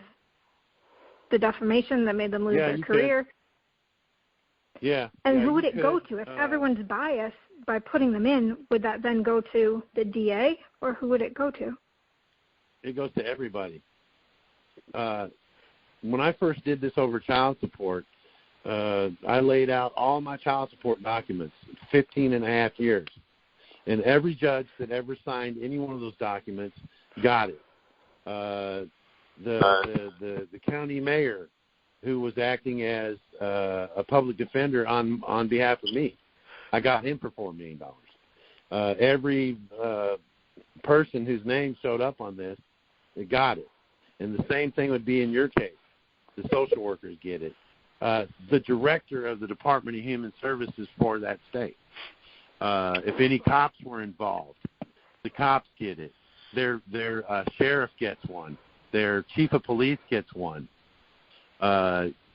K: the defamation that made them lose their career.
D: Could. Yeah.
K: And who would it go to? If everyone's biased by putting them in, would that then go to the DA, or who would it go to?
D: It goes to everybody. When I first did this over child support, I laid out all my child support documents, 15 and a half years. And every judge that ever signed any one of those documents got it. The county mayor, who was acting as a public defender on behalf of me, I got him for $4 million. Every person whose name showed up on this, they got it. And the same thing would be in your case. The social workers get it. The director of the Department of Human Services for that state. If any cops were involved, the cops get it. Their sheriff gets one. Their chief of police gets one.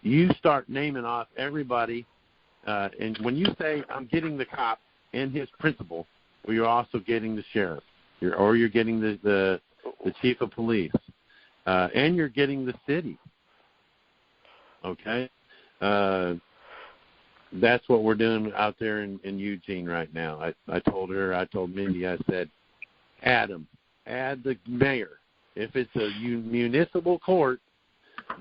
D: You start naming off everybody, and when you say, I'm getting the cop and his principal, well, you're also getting the sheriff, you're getting the chief of police, and you're getting the city. Okay? That's what we're doing out there in Eugene right now. I told Mindy, I said, add the mayor. If it's a municipal court,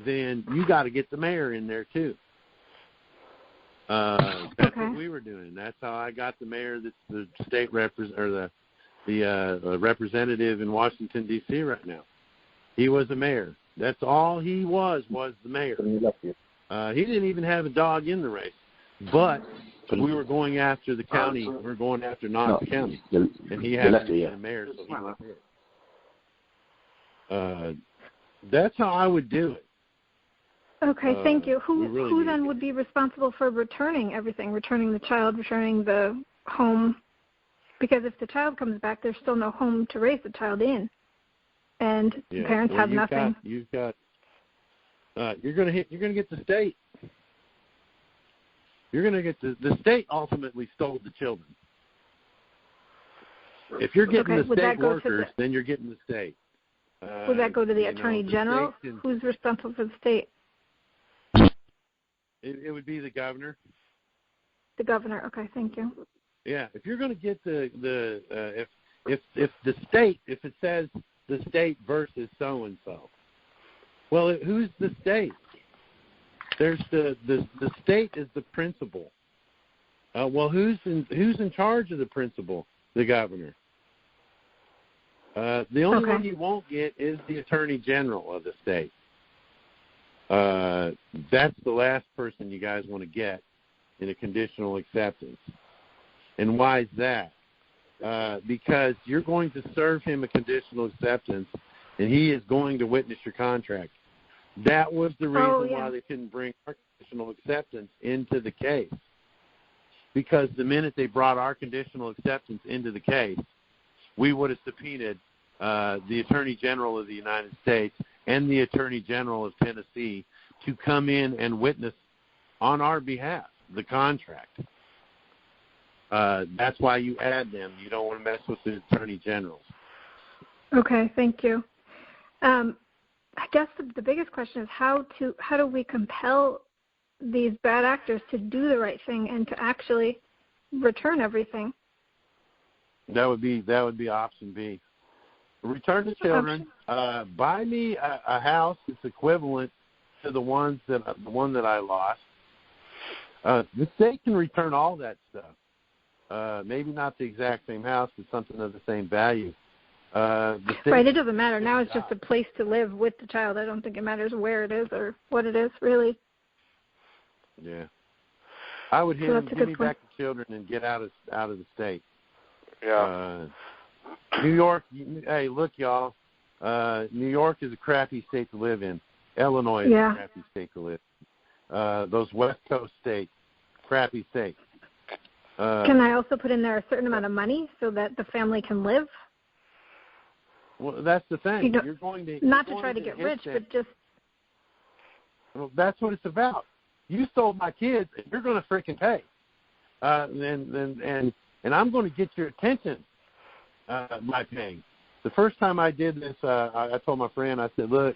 D: then you got to get the mayor in there too. That's what we were doing. That's how I got the mayor. That's the state the representative in Washington D.C. right now. He was the mayor. That's all he was the mayor. He didn't even have a dog in the race, but we were going after the county. We were going after Knox County, and he had to be the mayor, so he was there. That's how I would do it.
K: Okay, thank you. Who then would be responsible for returning everything, returning the child, returning the home? Because if the child comes back, there's still no home to raise the child in, and the parents have nothing.
D: You're going to get the state. You're going to get the state ultimately stole the children. If you're getting the state workers, then you're getting the state.
K: Would that go to the Attorney General? Who's responsible for the state?
D: It would be the governor.
K: The governor. Okay, thank you.
D: Yeah, if you're going to get if the state, if it says the state versus so and so, well, who's the state? There's the state is the principal. Well, who's in charge of the principal? The governor. The only one you won't get is the Attorney General of the state. That's the last person you guys want to get in a conditional acceptance. And why is that? Because you're going to serve him a conditional acceptance, and he is going to witness your contract. That was the reason why they couldn't bring our conditional acceptance into the case. Because the minute they brought our conditional acceptance into the case, we would have subpoenaed the Attorney General of the United States and the Attorney General of Tennessee to come in and witness on our behalf the contract. That's why you add them. You don't want to mess with the Attorney Generals.
K: Okay, thank you. I guess the biggest question is how do we compel these bad actors to do the right thing and to actually return everything?
D: That would be option B. Return the children. Buy me a house that's equivalent to the one that I lost. The state can return all that stuff. Maybe not the exact same house, but something of the same value.
K: Right, it doesn't matter. Now it's just a place to live with the child. I don't think it matters where it is or what it is, really.
D: Yeah. I would give me back the children and get out of the state.
A: Yeah.
D: New York, hey, look, y'all. New York is a crappy state to live in. Illinois is a crappy state to live in. Those West Coast states, crappy states.
K: Can I also put in there a certain amount of money so that the family can live?
D: Well, that's the thing. You're going to
K: not to try to get rich, but just.
D: Well, that's what it's about. You stole my kids, and you're going to freaking pay. And I'm going to get your attention by paying. The first time I did this, I told my friend, I said, look,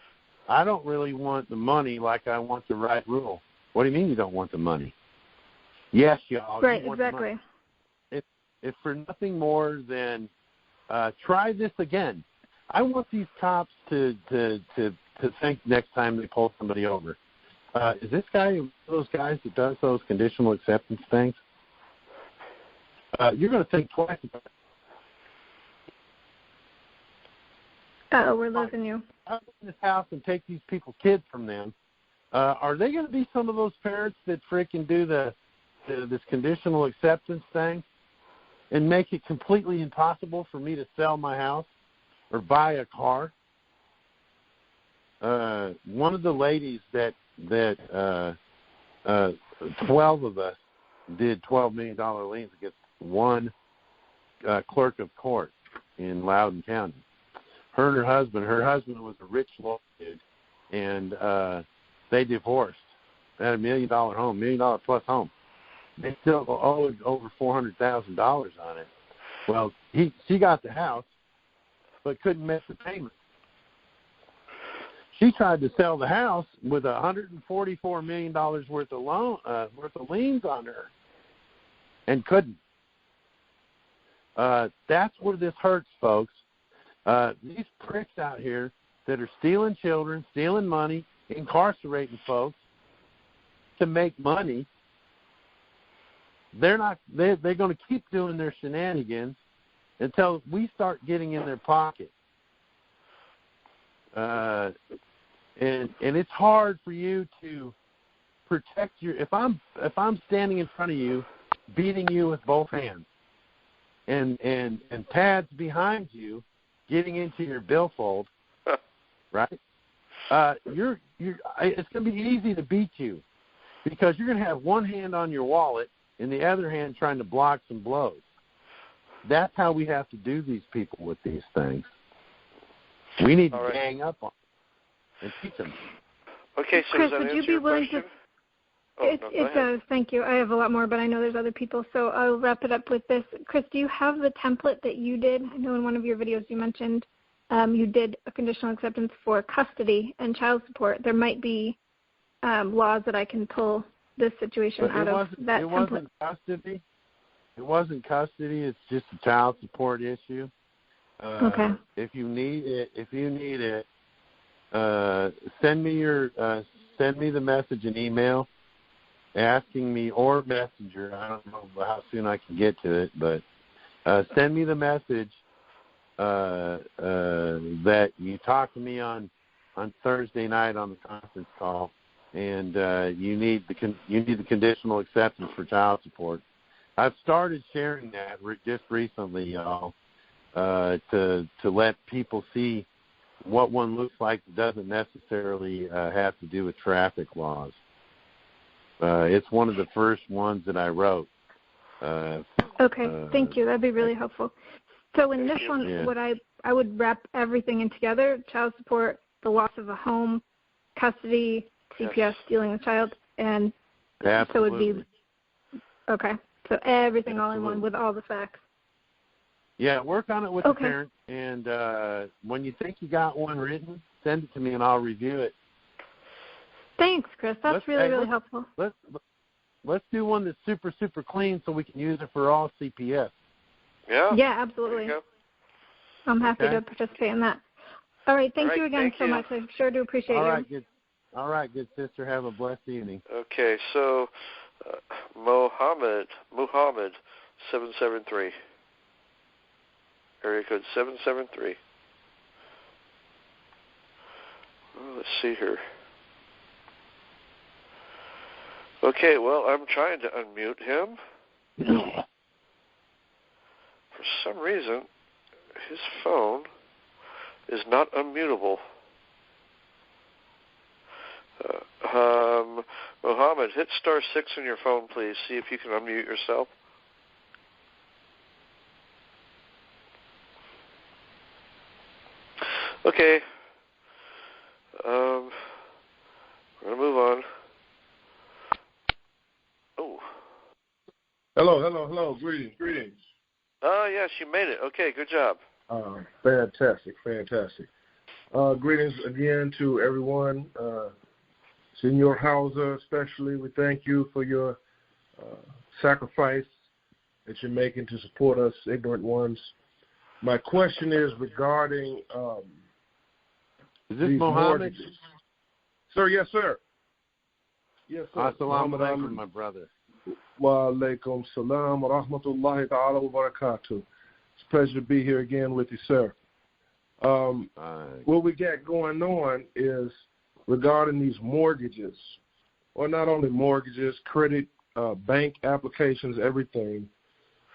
D: I don't really want the money like I want the right rule. What do you mean you don't want the money? Yes, y'all.
K: Right,
D: you want
K: exactly.
D: The money. If for nothing more than try this again. I want these cops to think next time they pull somebody over. Is this guy one of those guys that does those conditional acceptance things? You're going to think twice about it.
K: Uh-oh, we're losing you.
D: I'm in this house and take these people's kids from them. Are they going to be some of those parents that freaking do this conditional acceptance thing and make it completely impossible for me to sell my house or buy a car? One of the ladies that 12 of us did $12 million liens against one clerk of court in Loudoun County. Her and her husband was a rich lawyer, and they divorced. They had $1 million home, $1 million plus home. They still owed over $400,000 on it. Well, she got the house, but couldn't make the payment. She tried to sell the house with $144 million worth of liens on her, and couldn't. That's where this hurts, folks. These pricks out here that are stealing children, stealing money, incarcerating folks to make money, they're going to keep doing their shenanigans until we start getting in their pocket. And it's hard for you to protect your. If I'm standing in front of you, beating you with both hands, and Tad's behind you, getting into your billfold, right? It's going to be easy to beat you because you're going to have one hand on your wallet and the other hand trying to block some blows. That's how we have to do these people with these things. We need to gang up on them and teach them.
A: Okay, so
K: Chris,
A: does that
K: would you
A: answer
K: be
A: your
K: willing
A: question?
K: It does. Thank you. I have a lot more, but I know there's other people, so I'll wrap it up with this. Chris, do you have the template that you did? I know in one of your videos you mentioned you did a conditional acceptance for custody and child support. There might be laws that I can pull this situation out of that template.
D: It wasn't custody. It wasn't custody. It's just a child support issue.
K: Okay.
D: If you need it, send me the message and email asking me, or messenger. I don't know how soon I can get to it, but send me the message that you talked to me on Thursday night on the conference call, and you need the conditional acceptance for child support. I've started sharing that just recently, y'all, to let people see what one looks like doesn't necessarily have to do with traffic laws. It's one of the first ones that I wrote.
K: Okay, thank you. That'd be really helpful. So in this one, what I would wrap everything in together: child support, the loss of a home, custody, CPS, stealing a child, and
D: Absolutely.
K: So it would be okay. So everything all in one with all the facts.
D: Yeah, work on it with the parent, and when you think you got one written, send it to me and I'll review it.
K: Thanks, Chris. That's really helpful.
D: Let's do one that's super, super clean so we can use it for all CPS.
A: Yeah.
K: Yeah, absolutely. I'm happy to participate in that. All right, thank you again so much. I sure do appreciate you.
D: All right, good sister. Have a blessed evening.
A: Okay, so Muhammad 773. Area code 773. Well, let's see here. Okay, well, I'm trying to unmute him. For some reason, his phone is not unmutable. Mohammed, hit *6 on your phone, please. See if you can unmute yourself. Okay. We're going to move on. Oh.
M: Hello. Greetings.
A: Oh, yes, you made it. Okay, good job.
M: Fantastic. Greetings again to everyone. Senor Hauser, especially, we thank you for your sacrifice that you're making to support us ignorant ones. My question is regarding
D: is this Mohammed?
M: Sir, yes, sir. Yes, sir.
D: Assalamu alaikum, my brother.
M: Wa alaikum salam wa rahmatullahi ta'ala wa barakatuh. It's a pleasure to be here again with you, sir. What we got going on is regarding these mortgages, or not only mortgages, credit, bank applications, everything.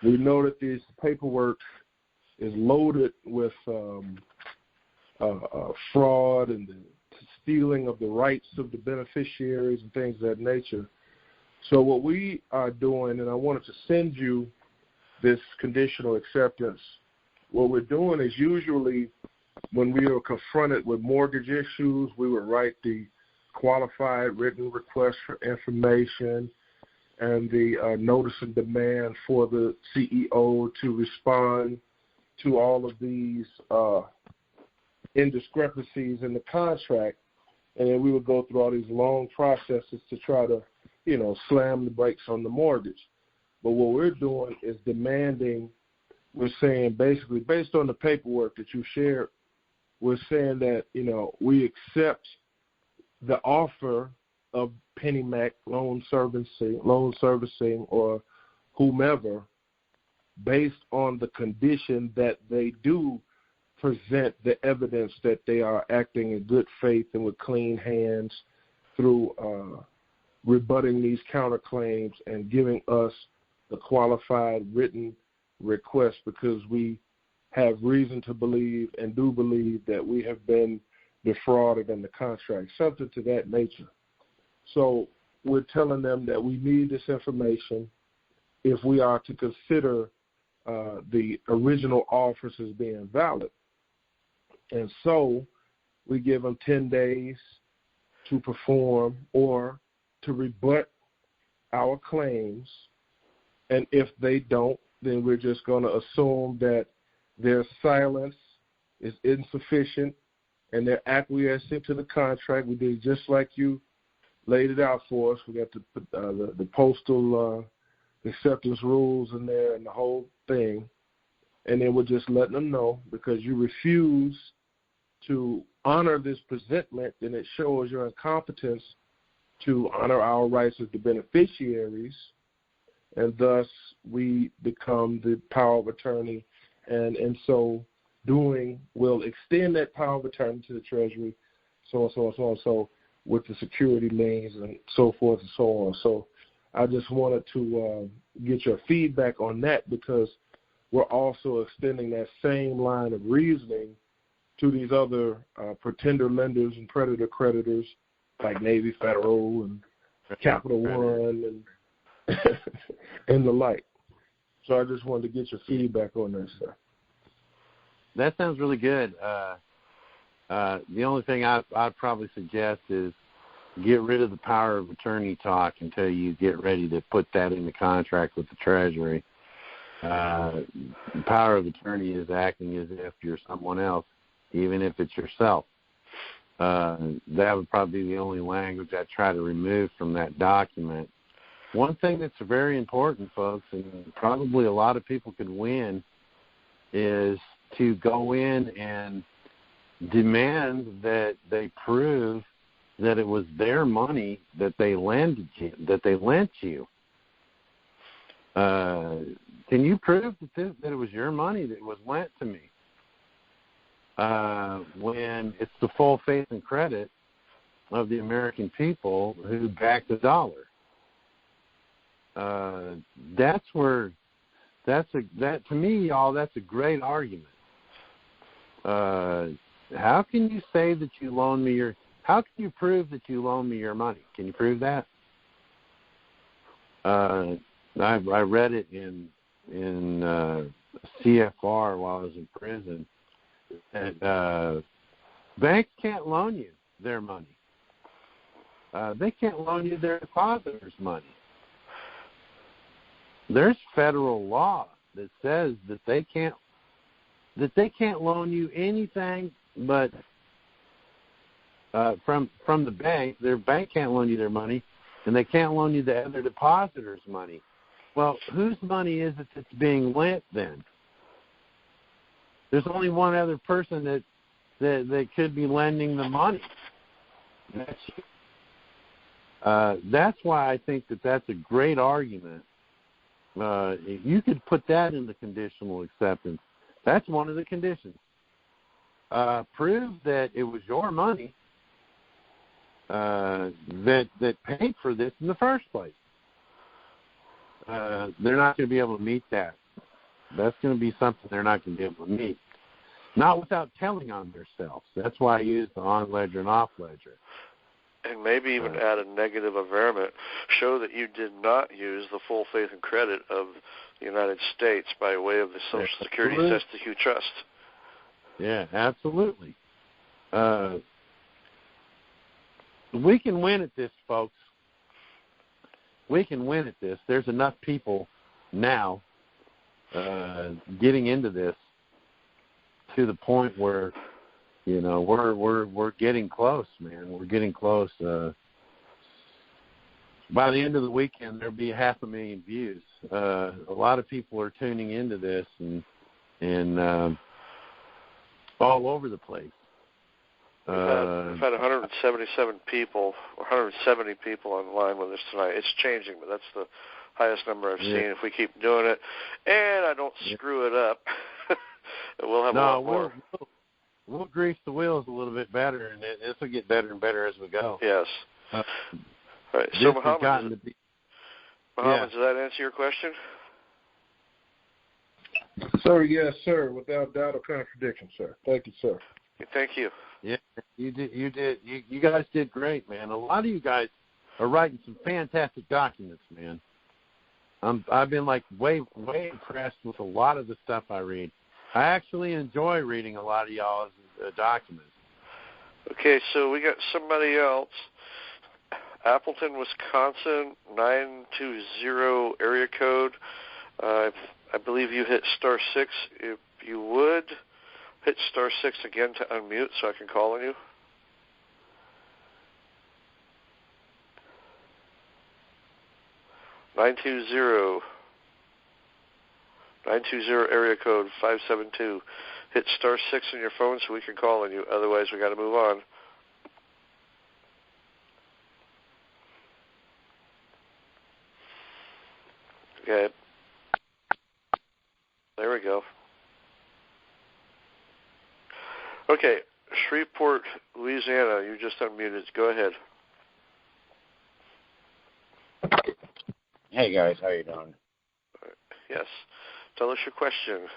M: We know that this paperwork is loaded with fraud and the stealing of the rights of the beneficiaries and things of that nature. So what we are doing, and I wanted to send you this conditional acceptance, what we're doing is usually when we are confronted with mortgage issues, we would write the qualified written request for information and the notice of demand for the CEO to respond to all of these indiscrepancies in the contract. And then we would go through all these long processes to try to, slam the brakes on the mortgage. But what we're doing is demanding, we're saying basically based on the paperwork that you shared, we're saying that, we accept the offer of PennyMac loan servicing or whomever based on the condition that they do present the evidence that they are acting in good faith and with clean hands through rebutting these counterclaims and giving us the qualified written request, because we have reason to believe and do believe that we have been defrauded in the contract, something to that nature. So we're telling them that we need this information if we are to consider the original offers as being valid. And so we give them 10 days to perform or to rebut our claims. And if they don't, then we're just going to assume that their silence is insufficient and they're acquiescing to the contract. We did just like you laid it out for us. We got the postal acceptance rules in there and the whole thing. And then we're just letting them know, because you refuse to honor this presentment, then it shows your incompetence to honor our rights as the beneficiaries, and thus we become the power of attorney, and in so doing will extend that power of attorney to the Treasury, so with the security liens and so forth and so on. So I just wanted to get your feedback on that, because we're also extending that same line of reasoning to these other pretender lenders and predator creditors like Navy Federal and Capital One and and the like. So I just wanted to get your feedback on that, sir.
D: That sounds really good. The only thing I'd probably suggest is get rid of the power of attorney talk until you get ready to put that in the contract with the Treasury. The power of attorney is acting as if you're someone else, even if it's yourself. That would probably be the only language I'd try to remove from that document. One thing that's very important, folks, and probably a lot of people could win, is to go in and demand that they prove that it was their money that they lent you. Can you prove that it was your money that was lent to me? When it's the full faith and credit of the American people who back the dollar. To me, y'all, that's a great argument. How can you say that you loaned me how can you prove that you loaned me your money? Can you prove that? I read it in CFR while I was in prison. And banks can't loan you their money. They can't loan you their depositors' money. There's federal law that says that they can't that they can't loan you anything but from the bank. Their bank can't loan you their money, and they can't loan you the other depositors' money. Well, whose money is it that's being lent then? There's only one other person that could be lending the money. That's you. That's why I think that's a great argument. If you could put that in the conditional acceptance, that's one of the conditions. Prove that it was your money that paid for this in the first place. They're not going to be able to meet that. That's going to be something they're not going to be able to meet. Not without telling on themselves. That's why I use the on ledger and off ledger.
A: And maybe even add a negative averment. Show that you did not use the full faith and credit of the United States by way of the Social Security Substitute Trust.
D: Yeah, absolutely. We can win at this, folks. We can win at this. There's enough people now getting into this to the point where, you know, we're getting close, man. We're getting close. By the end of the weekend, there'll be 500,000 views. A lot of people are tuning into this and all over the place.
A: We've had 177 people, or 170 people online with us tonight. It's changing, but that's the highest number I've seen. If we keep doing it, and I don't screw it up, we'll have a lot more.
D: We'll grease the wheels a little bit better, and this will get better and better as we go.
A: Yes. All right. So, Muhammad, does that answer your question?
M: Sir, yes, sir. Without doubt or contradiction, sir. Thank you, sir.
A: Thank you.
D: Yeah, you did. You guys did great, man. A lot of you guys are writing some fantastic documents, man. I've been like way impressed with a lot of the stuff I read. I actually enjoy reading a lot of y'all's documents.
A: Okay, so we got somebody else. Appleton, Wisconsin, 920 area code. I believe you hit *6. If you would, hit *6 again to unmute so I can call on you. Nine two zero area code 572. Hit *6 on your phone so we can call on you. Otherwise, we got to move on. Okay. There we go. Okay, Shreveport, Louisiana. You just unmuted. Go ahead.
N: Hey guys, how you doing?
A: Yes. Tell us your question.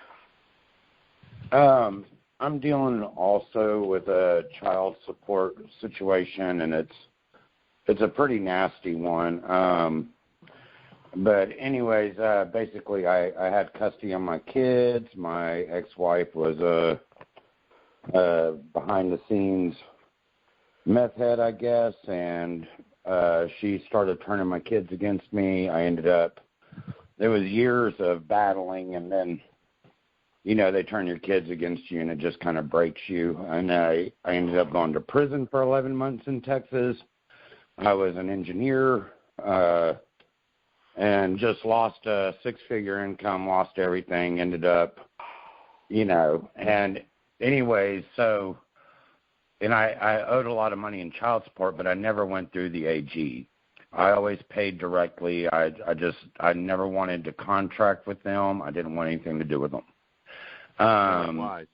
N: I'm dealing also with a child support situation, and it's a pretty nasty one. But anyways, basically I had custody of my kids. My ex-wife was a behind-the-scenes meth head, I guess, and she started turning my kids against me. There was years of battling, and then, you know, they turn your kids against you, and it just kind of breaks you. And I ended up going to prison for 11 months in Texas. I was an engineer and just lost a six-figure income, lost everything, ended up, you know. And anyways, so, and I owed a lot of money in child support, but I never went through the AG. I always paid directly. I never wanted to contract with them. I didn't want anything to do with them.
D: Why?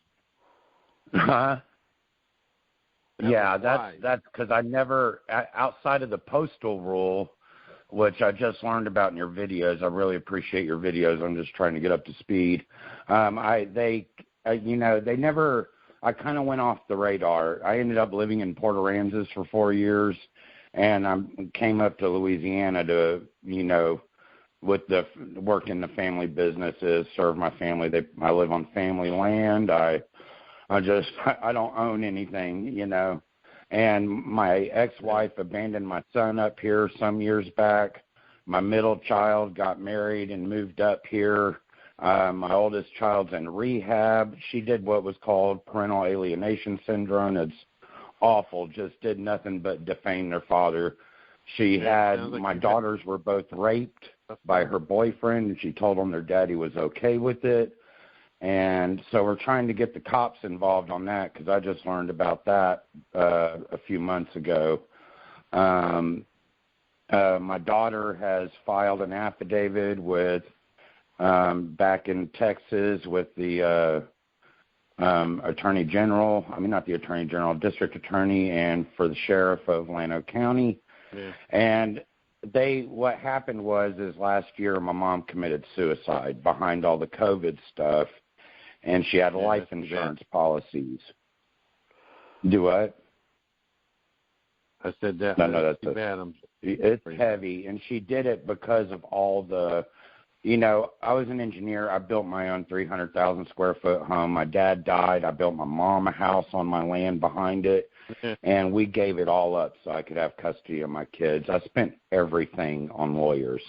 N: Yeah, that's because I never, outside of the postal rule, which I just learned about in your videos. I really appreciate your videos. I'm just trying to get up to speed. They never. I kind of went off the radar. I ended up living in Port Aransas for 4 years, and I came up to Louisiana to, you know, with the work in the family businesses, serve my family. I live on family land. I don't own anything, you know. And my ex-wife abandoned my son up here some years back. My middle child got married and moved up here. My oldest child's in rehab. She did what was called parental alienation syndrome. It's awful. Just did nothing but defame their father. She had, my daughters were both raped by her boyfriend, and she told them their daddy was okay with it. And so we're trying to get the cops involved on that because I just learned about that a few months ago. My daughter has filed an affidavit with back in Texas with the Attorney General. I mean, not the Attorney General, District Attorney, and for the Sheriff of Llano County. Yeah. And what happened is last year my mom committed suicide behind all the COVID stuff, and she had life insurance policies. Do what?
D: I said that.
N: No, that's
D: too bad.
N: It's heavy, and she did it because of all the, I was an engineer. I built my own 300,000 square foot home. My dad died. I built my mom a house on my land behind it, and we gave it all up so I could have custody of my kids. I spent everything on lawyers.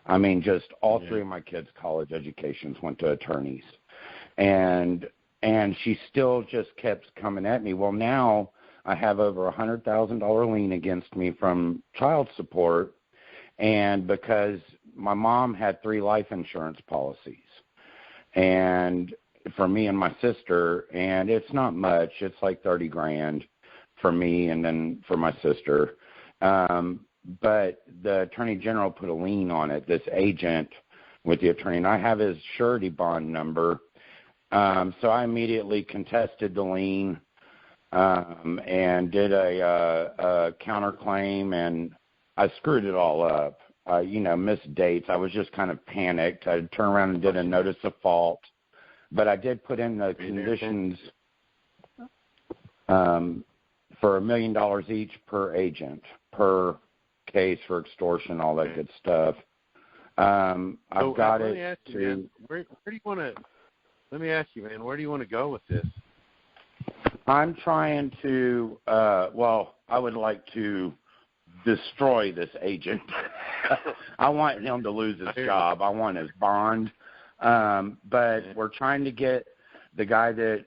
N: I mean, just all three of my kids' college educations went to attorneys, and she still just kept coming at me. Well, now I have over $100,000 lien against me from child support, and because my mom had 3 life insurance policies, and for me and my sister, and it's not much. It's like $30,000 for me, and then for my sister. But the Attorney General put a lien on it. This agent with the attorney, and I have his surety bond number. So I immediately contested the lien. And did a counterclaim, and I screwed it all up. Missed dates. I was just kind of panicked. I turned around and did a notice of fault, but I did put in the conditions for $1 million each per agent, per case for extortion, all that good stuff. I've got it to. Man,
D: where do you want to? Let me ask you, man. Where do you want to go with this?
N: I'm trying to, I would like to destroy this agent. I want him to lose his job. I want his bond. But we're trying to get the guy that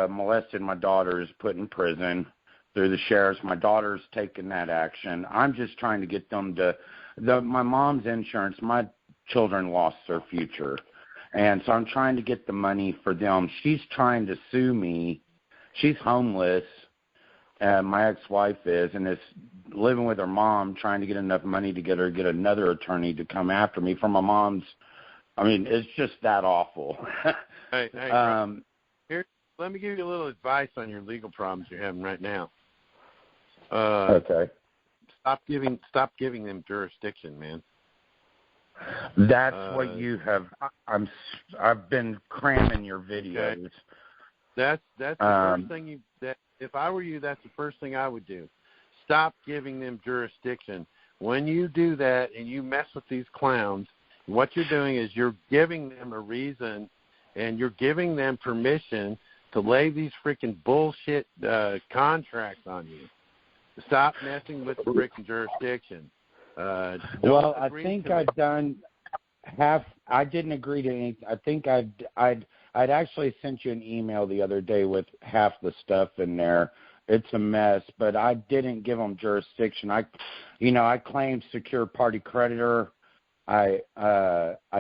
N: molested my daughters put in prison through the sheriffs. My daughter's taken that action. I'm just trying to get them my mom's insurance, my children lost their future. And so I'm trying to get the money for them. She's trying to sue me. She's homeless, my ex-wife is, and is living with her mom, trying to get enough money to get another attorney to come after me from my mom's. I mean, it's just that awful.
D: Hey, here, let me give you a little advice on your legal problems you're having right now.
N: Okay.
D: Stop giving them jurisdiction, man.
N: That's what you have. I've been cramming your videos.
D: Okay. That's the first thing if I were you, that's the first thing I would do. Stop giving them jurisdiction. When you do that and you mess with these clowns, what you're doing is you're giving them a reason, and you're giving them permission to lay these freaking bullshit contracts on you. Stop messing with the freaking jurisdiction.
N: Well, I think I've done half. I didn't agree to anything. I think I'd actually sent you an email the other day with half the stuff in there. It's a mess, but I didn't give them jurisdiction. I claimed secure party creditor. I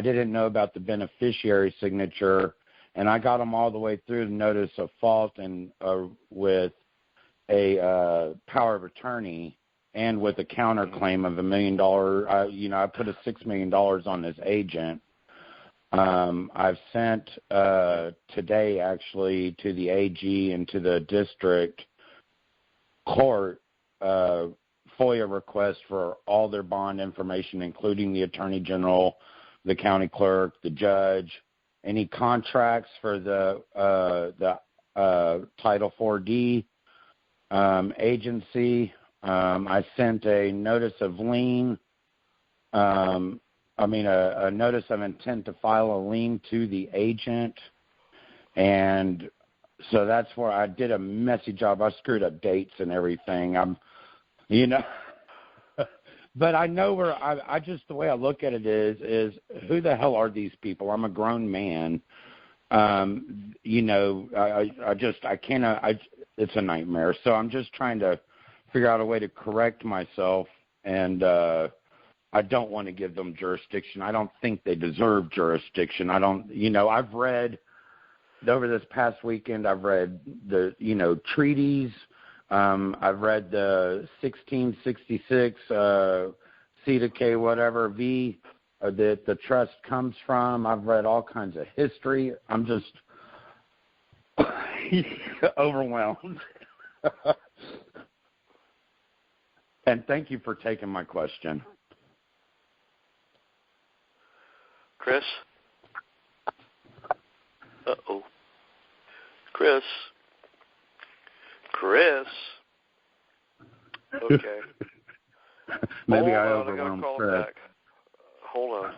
N: didn't know about the beneficiary signature, and I got them all the way through the notice of fault and with a power of attorney and with a counterclaim of $1 million. I put a $6 million on this agent. I've sent today actually to the AG and to the district court FOIA request for all their bond information, including the Attorney General, the county clerk, the judge, any contracts for the Title 4D agency. I sent a notice of lien, a notice of intent to file a lien to the agent. And so that's where I did a messy job. I screwed up dates and everything. But I know where I just the way I look at it is who the hell are these people? I'm a grown man. You know, I cannot. It's a nightmare. So I'm just trying to figure out a way to correct myself, and I don't want to give them jurisdiction. I don't think they deserve jurisdiction. I don't. You know, I've read over this past weekend. I've read the treaties. I've read the 1666 C to K whatever V that the trust comes from. I've read all kinds of history. I'm just overwhelmed. And thank you for taking my question.
A: Chris? Uh-oh. Chris? Okay.
N: Maybe I overwhelmed Chris.
A: Back. Hold on.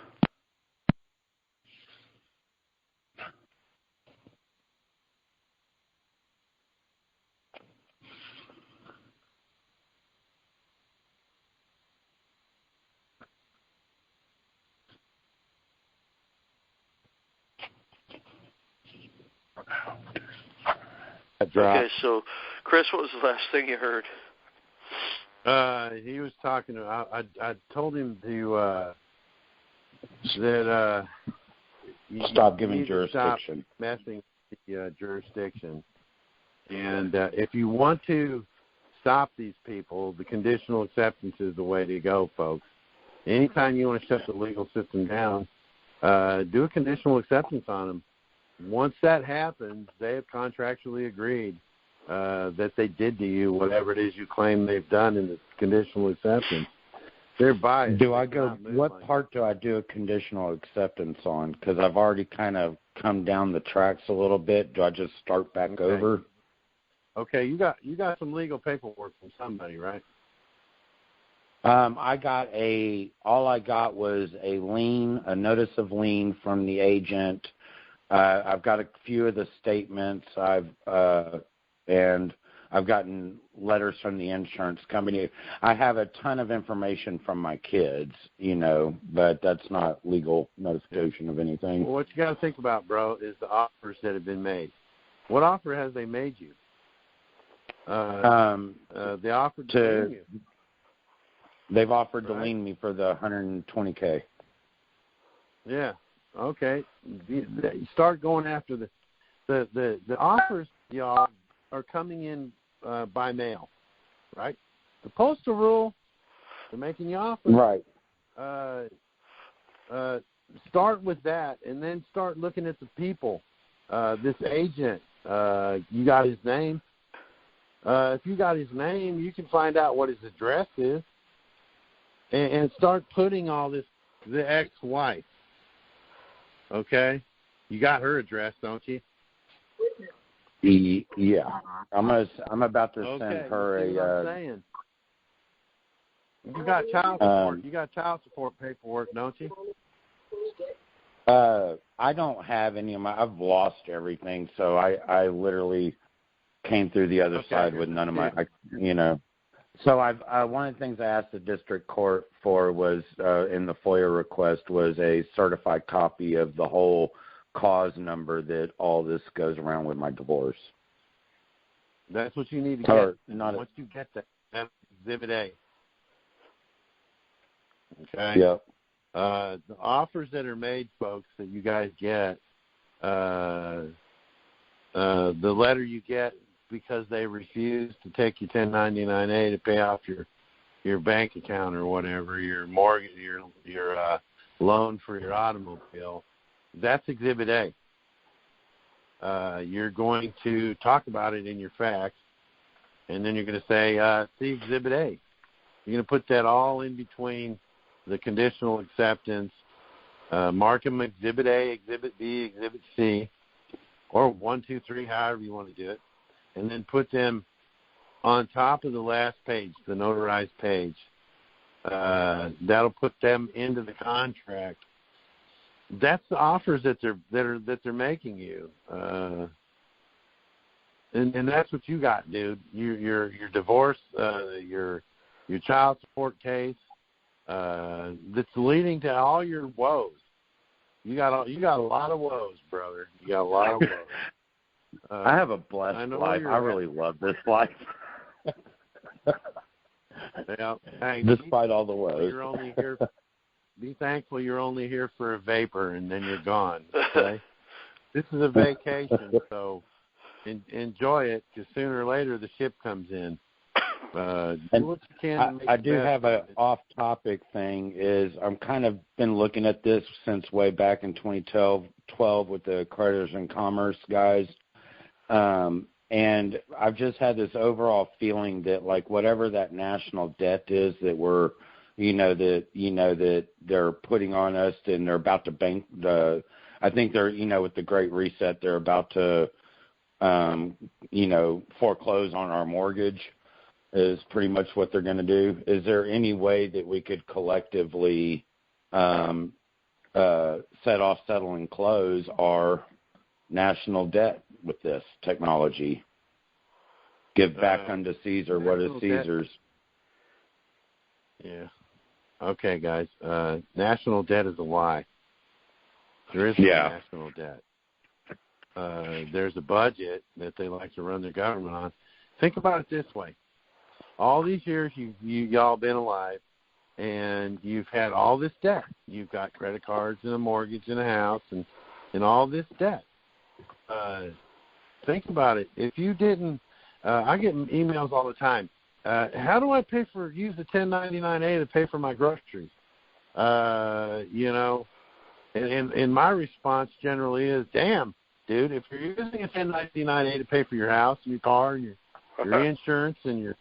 A: Okay, so Chris, what was the last thing you heard?
D: He was talking. I told him to that
N: stop giving
D: Stop
N: jurisdiction.
D: messing with the jurisdiction, and if you want to stop these people, the conditional acceptance is the way to go, folks. Anytime you want to shut the legal system down, do a conditional acceptance on them. Once that happens, they have contractually agreed that they did to you whatever it is you claim they've done in the conditional acceptance. They're biased.
N: Do I go? What part do I do a conditional acceptance on? Because I've already kind of come down the tracks a little bit. Do I just start back over?
D: Okay, you got some legal paperwork from somebody, right?
N: All I got was a lien, a notice of lien from the agent. I've got a few of the statements. And I've gotten letters from the insurance company. I have a ton of information from my kids, but that's not legal notification of anything.
D: Well, what you got to think about, bro, is the offers that have been made. What offer has they made you? The offer to lien you.
N: They've offered to lien me for the $120K.
D: Yeah. Okay. Start going after the offers, y'all, are coming in by mail, right? The postal rule, they're making you offers.
N: Right.
D: Start with that, and then start looking at the people. This agent, you got his name. If you got his name, you can find out what his address is, and start putting all this. The ex-wife. Okay, you got her address, don't you?
N: Yeah, I'm about to send her
D: a. What I'm saying? You got child support. You got child support paperwork, don't you?
N: I don't have any of my. I've lost everything, so I literally came through the other side with none of my. So one of the things I asked the district court for was in the FOIA request was a certified copy of the whole cause number that all this goes around with my divorce.
D: That's what you need to get. Once you get that, that's Exhibit A. Okay?
N: Yep.
D: The offers that are made, folks, that you guys get, the letter you get because they refuse to take your 1099-A to pay off your bank account or whatever, your mortgage, your loan for your automobile, that's Exhibit A. You're going to talk about it in your facts, and then you're going to say, see Exhibit A. You're going to put that all in between the conditional acceptance, mark them Exhibit A, Exhibit B, Exhibit C, or 1, 2, 3, however you want to do it, and then put them on top of the last page, the notarized page. That'll put them into the contract. That's the offers that they're making you, and that's what you got, dude. Your divorce, your child support case, that's leading to all your woes. You got a lot of woes, brother. You got a lot of woes.
N: I have a blessed life. I really love this life.
D: Yeah, hey,
N: despite all the woes.
D: You're only here. Be thankful you're only here for a vapor, and then you're gone. Okay? This is a vacation, so enjoy it, because sooner or later the ship comes in. Do what you can to make
N: I do have an
D: an
N: off-topic thing. Is I'm kind of been looking at this since way back in 2012 with the Creditors and Commerce guys, and I've just had this overall feeling that, like, whatever that national debt is that we're, that they're putting on us, and they're about to bank the. I think they're, with the Great Reset, they're about to, foreclose on our mortgage. Is pretty much what they're going to do. Is there any way that we could collectively set off, settle, and close our national debt with this technology? Give back unto Caesar what is Caesar's.
D: Yeah. Okay, guys. National debt is a lie. There is no national debt. There's a budget that they like to run their government on. Think about it this way. All these years y'all been alive, and you've had all this debt. You've got credit cards and a mortgage and a house and all this debt. Think about it. If you didn't, I get emails all the time. How do I use the 1099-A to pay for my groceries? And my response generally is, damn, dude, if you're using a 1099-A to pay for your house and your car and your insurance and your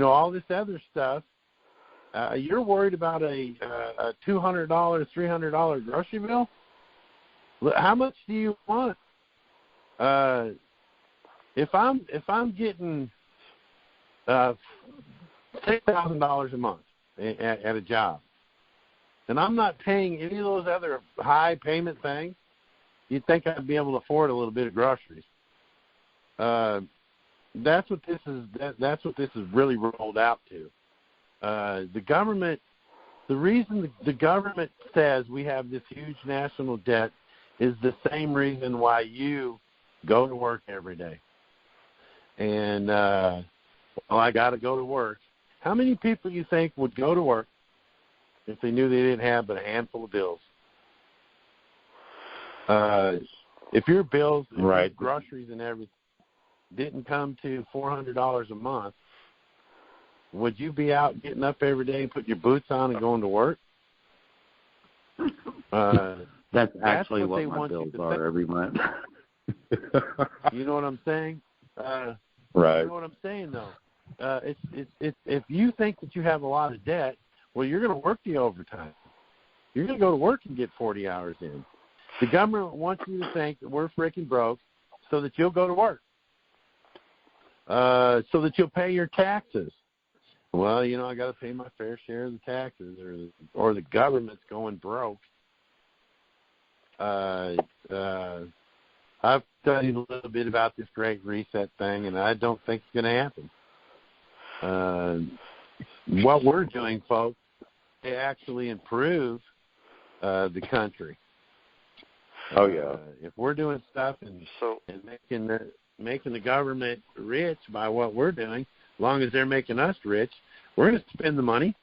D: all this other stuff, you're worried about a $200, $300 grocery bill? How much do you want? If I'm getting $6,000 a month at a job, and I'm not paying any of those other high payment things, you'd think I'd be able to afford a little bit of groceries. That's what this is. That's what this is really rolled out to. The government. The reason the government says we have this huge national debt is the same reason why you go to work every day. And I got to go to work. How many people you think would go to work if they knew they didn't have but a handful of bills? If your bills, your groceries and everything, didn't come to $400 a month, would you be out getting up every day and putting your boots on and going to work?
N: That's actually what my bills are every month.
D: You know what I'm saying?
N: Right.
D: You know what I'm saying, though? It's if you think that you have a lot of debt, well, you're going to work the overtime. You're going to go to work and get 40 hours in. The government wants you to think that we're freaking broke so that you'll go to work. So that you'll pay your taxes. Well, I got to pay my fair share of the taxes, or the government's going broke. I've studied a little bit about this Great Reset thing, and I don't think it's going to happen. What we're doing, folks, to actually improve the country.
N: Oh yeah.
D: If we're doing stuff and making the government rich by what we're doing, as long as they're making us rich, we're going to spend the money.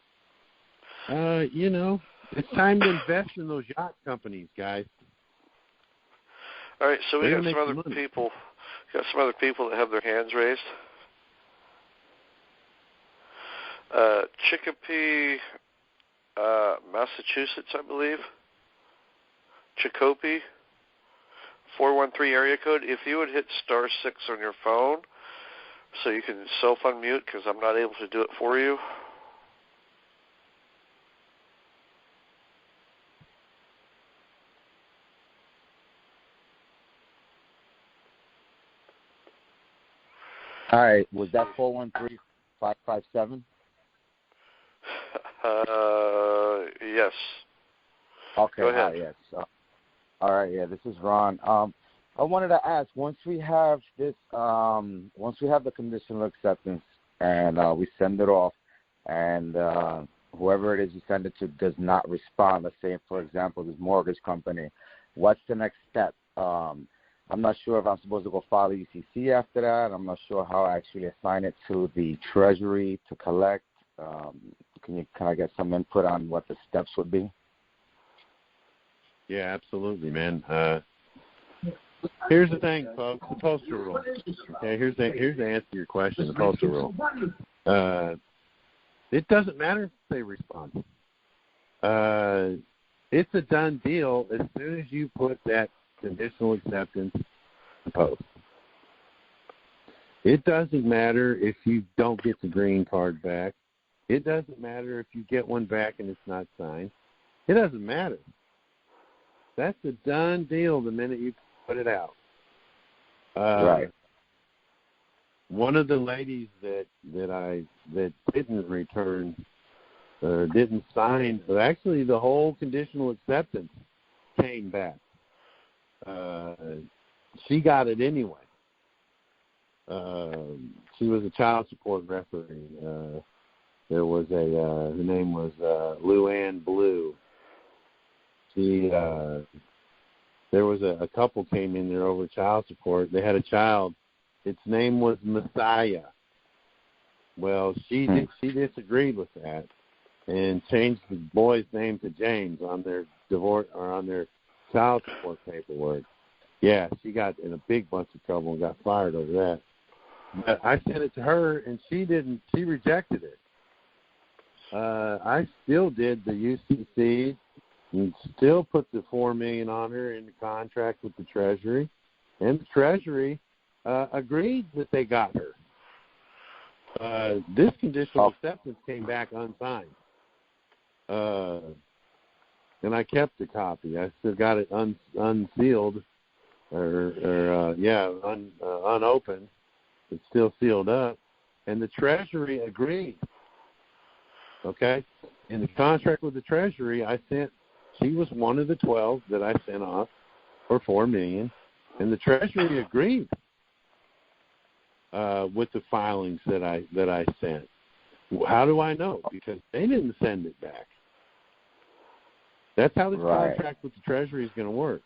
D: It's time to invest in those yacht companies, guys.
A: All right, so we got some other people. Got some other people that have their hands raised. Chicopee, Massachusetts, I believe. Chicopee, 413 area code. If you would hit *6 on your phone, so you can self-unmute, because I'm not able to do it for you.
O: All right, was that 413-557?
A: Yes.
O: Okay.
A: Go ahead.
O: Yes. All right. Yeah, this is Ron. I wanted to ask, once we have this, once we have the conditional acceptance and we send it off, and whoever it is you send it to does not respond, let's say, for example, this mortgage company, what's the next step? I'm not sure if I'm supposed to go file UCC after that. I'm not sure how I actually assign it to the Treasury to collect. Can I get some input on what the steps would be?
D: Yeah, absolutely, man. Here's the thing, folks. The postal rule. Okay, here's the answer to your question. The postal rule. It doesn't matter if they respond. It's a done deal as soon as you put that conditional acceptance in post. It doesn't matter if you don't get the green card back. It doesn't matter if you get one back and it's not signed. It doesn't matter. That's a done deal the minute you put it out.
O: Right.
D: One of the ladies that didn't return or didn't sign, but actually the whole conditional acceptance came back. She got it anyway. She was a child support referee. There was her name was Luann Blue. There was a couple came in there over child support. They had a child. Its name was Messiah. Well, she disagreed with that and changed the boy's name to James on their divorce or on their child support paperwork. Yeah, she got in a big bunch of trouble and got fired over that. But I sent it to her, and she rejected it. I still did the UCC and still put the $4 million on her in the contract with the Treasury, and the Treasury agreed that they got her. This conditional acceptance came back unsigned, and I kept the copy. I still got it unsealed, unopened. It's still sealed up, and the Treasury agreed. Okay, in the contract with the Treasury, she was one of the 12 that I sent off for $4 million, and the Treasury agreed with the filings that I sent. How do I know? Because they didn't send it back. That's how this contract with the Treasury is going to work.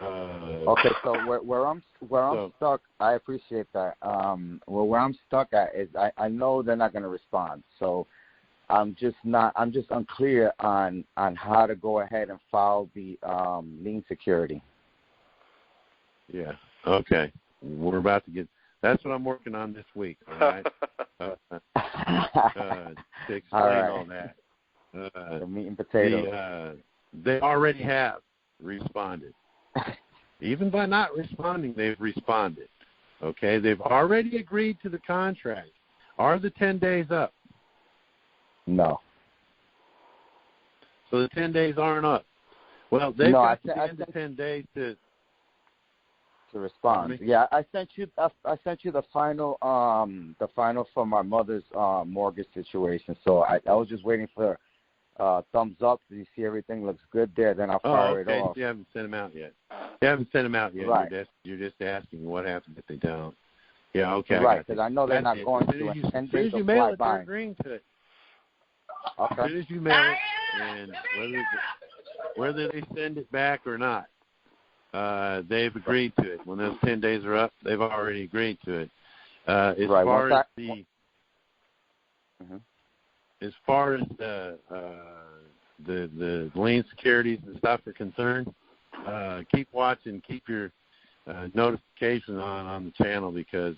O: Okay, so where I'm stuck, I appreciate that. Where I'm stuck at is I know they're not going to respond, so I'm just unclear on how to go ahead and file the lien security. Yeah.
D: Okay. We're about to get. That's what I'm working on this week. All right. To explain all that.
O: The meat and potatoes.
D: They already have responded. Even by not responding, they've responded. Okay. They've already agreed to the contract. Are the 10 days up?
O: No.
D: So the 10 days aren't up. Well, they've got the end of 10 days to
O: respond. Yeah, I sent you the final for my mother's mortgage situation. So I was just waiting for thumbs up. Do you see everything looks good there? Then I'll fire it off.
D: So you haven't sent them out yet. You haven't sent them out yet.
O: Right.
D: You're just asking what happens if they don't. Yeah. Okay.
O: Right. Because I know they're not going to.
D: As soon as you mail it, they're agreeing to it.
O: Okay.
D: As soon as you mail it, and whether they send it back or not, they've agreed to it. When those 10 days are up, they've already agreed to it. As far as the lien securities and stuff are concerned, keep watching, keep your notifications on the channel, because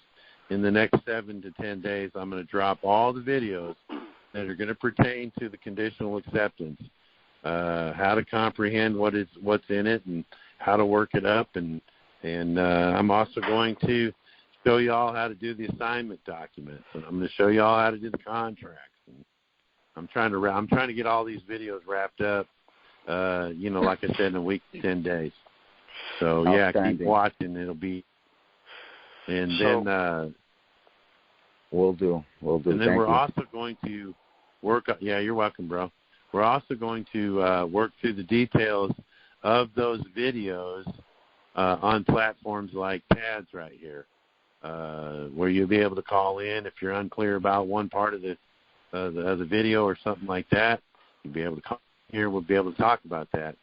D: in the next 7 to 10 days, I'm going to drop all the videos that are going to pertain to the conditional acceptance, how to comprehend what's in it and how to work it up, and I'm also going to show you all how to do the assignment documents, and I'm going to show you all how to do the contracts. And I'm trying to get all these videos wrapped up, like I said, in a week to 10 days. So yeah, keep watching. It'll be, and then
O: we'll do.
D: And then we're also going to work. Yeah, you're welcome, bro. We're also going to work through the details of those videos on platforms like TADS right here, where you'll be able to call in if you're unclear about one part of the the video or something like that, you'll be able to come here. We'll be able to talk about that.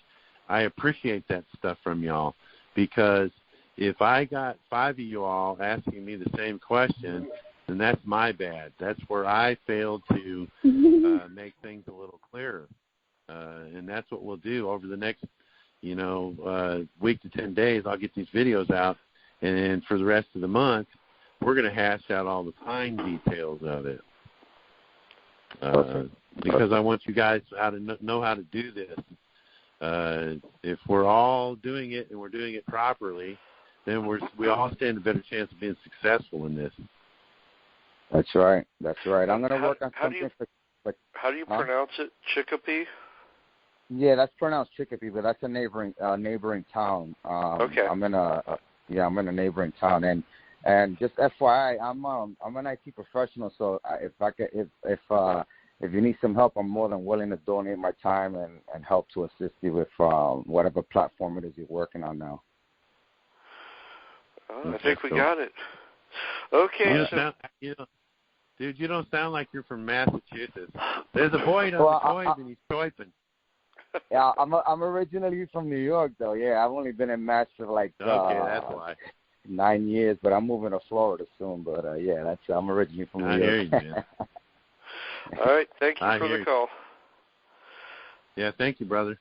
D: I appreciate that stuff from y'all, because if I got 5 of you all asking me the same question, then that's my bad. That's where I failed to make things a little clearer. And that's what we'll do over the next, week to 10 days. I'll get these videos out, and then for the rest of the month, we're going to hash out all the fine details of it. Because I want you guys to know how to do this. If we're all doing it and we're doing it properly, then we all stand a better chance of being successful in this.
O: That's right. I'm going to work on something.
A: How do you pronounce it? Chicopee?
O: Yeah, that's pronounced Chicopee, but that's a neighboring town.
A: Okay.
O: I'm in a neighboring town, and just FYI, I'm an IT professional, so if you need some help, I'm more than willing to donate my time and help to assist you with whatever platform it is you're working on now.
A: Oh, I think we got it. Okay.
D: Dude, you don't sound like you're from Massachusetts. There's a Boyd on the coins, and he's swiping.
O: Yeah, I'm originally from New York, though. Yeah, I've only been in Mass for
D: that's why.
O: 9 years, but I'm moving to Florida soon. But I'm originally from New York.
D: I hear you, man.
A: All right, thank you for the call.
D: Yeah, thank you, brother.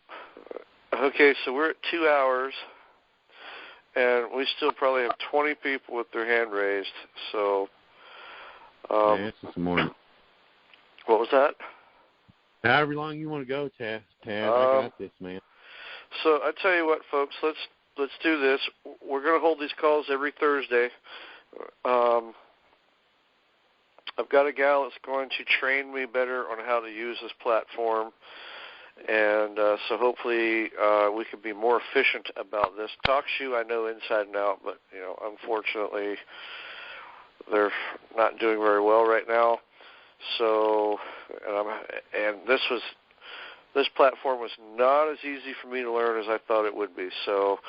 A: Okay, so we're at 2 hours, and we still probably have 20 people with their hand raised. So,
D: it's just morning.
A: What was that?
D: However long you want to go, Tad. I got this, man.
A: So I tell you what, folks, let's do this. We're going to hold these calls every Thursday. I've got a gal that's going to train me better on how to use this platform, and so hopefully we can be more efficient about this. TalkShoe I know inside and out, but unfortunately they're not doing very well right now. So, and this platform was not as easy for me to learn as I thought it would be. So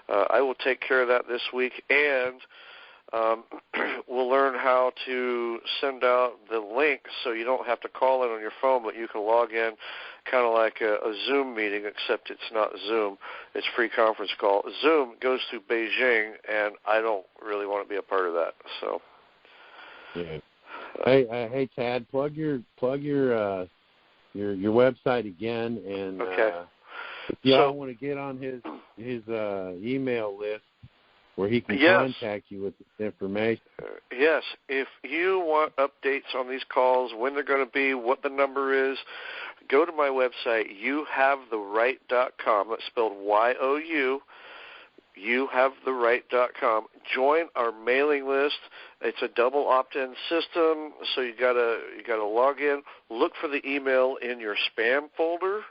A: I will take care of that this week, and we'll learn how to send out the link so you don't have to call in on your phone, but you can log in kind of like a Zoom meeting, except it's not Zoom. It's free conference call. Zoom goes through Beijing, and I don't really want to be a part of that. So.
D: Yeah. Hey, Tad, plug your website again, and if y'all want to get on his email list where he can contact you with this information.
A: Yes, if you want updates on these calls, when they're going to be, what the number is, go to my website, youhavetheright.com. That's spelled Y-O-U. youhavetheright.com. Join our mailing list. It's a double opt-in system, so you gotta log in, look for the email in your spam folder,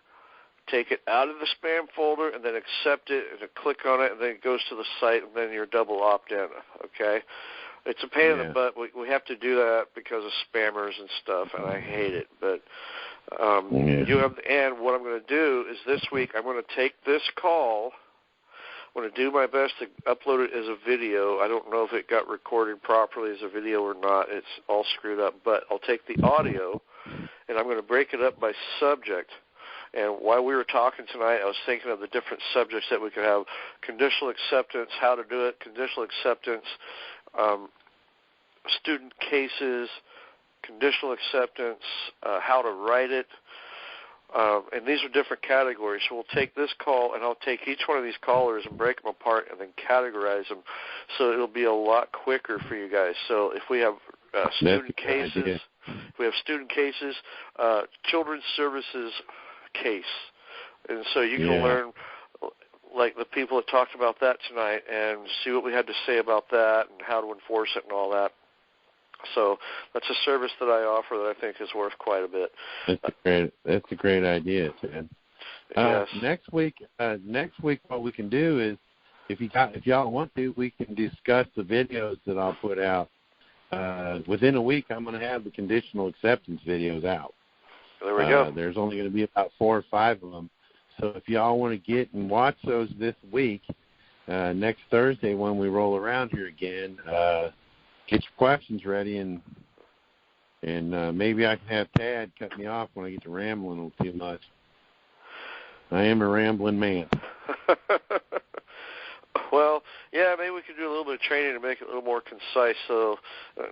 A: take it out of the spam folder, and then accept it, and then click on it, and then it goes to the site, and then you're double opt-in, okay? It's a pain in the butt. We have to do that because of spammers and stuff, and I hate it. But and what I'm going to do is this week I'm going to take this call. I'm going to do my best to upload it as a video. I don't know if it got recorded properly as a video or not. It's all screwed up. But I'll take the audio, and I'm going to break it up by subject. And while we were talking tonight, I was thinking of the different subjects that we could have. Conditional acceptance, how to do it. Conditional acceptance, student cases. Conditional acceptance, how to write it. And these are different categories. So we'll take this call, and I'll take each one of these callers and break them apart and then categorize them. So it'll be a lot quicker for you guys. So if we have student cases, children's services case. And so you can learn, like the people that talked about that tonight, and see what we had to say about that and how to enforce it and all that. So that's a service that I offer that I think is worth quite a bit.
D: That's a great idea, Ted.
A: Yes.
D: Next week, what we can do is, if y'all want to, we can discuss the videos that I'll put out. Within a week, I'm going to have the conditional acceptance videos out.
A: There we go.
D: There's only going to be about 4 or 5 of them. So if y'all want to get and watch those this week, next Thursday when we roll around here again, get your questions ready, and And maybe I can have Tad cut me off when I get to rambling too much. I am a rambling man.
A: Well, yeah, maybe we could do a little bit of training to make it a little more concise. So,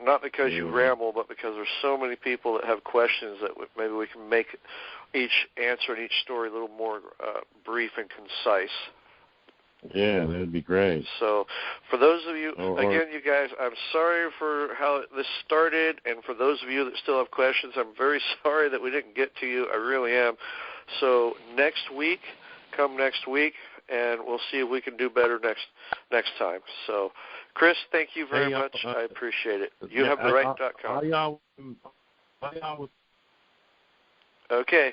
A: not because you ramble, but because there's so many people that have questions that maybe we can make each answer and each story a little more brief and concise.
D: Yeah, that would be great.
A: So, for those of you, again, you guys, I'm sorry for how this started, and for those of you that still have questions, I'm very sorry that we didn't get to you. I really am. So, next week, and we'll see if we can do better next time. So, Chris, thank you very much. I appreciate it. YouHaveTheRight.com.
D: Y'all.
A: Okay.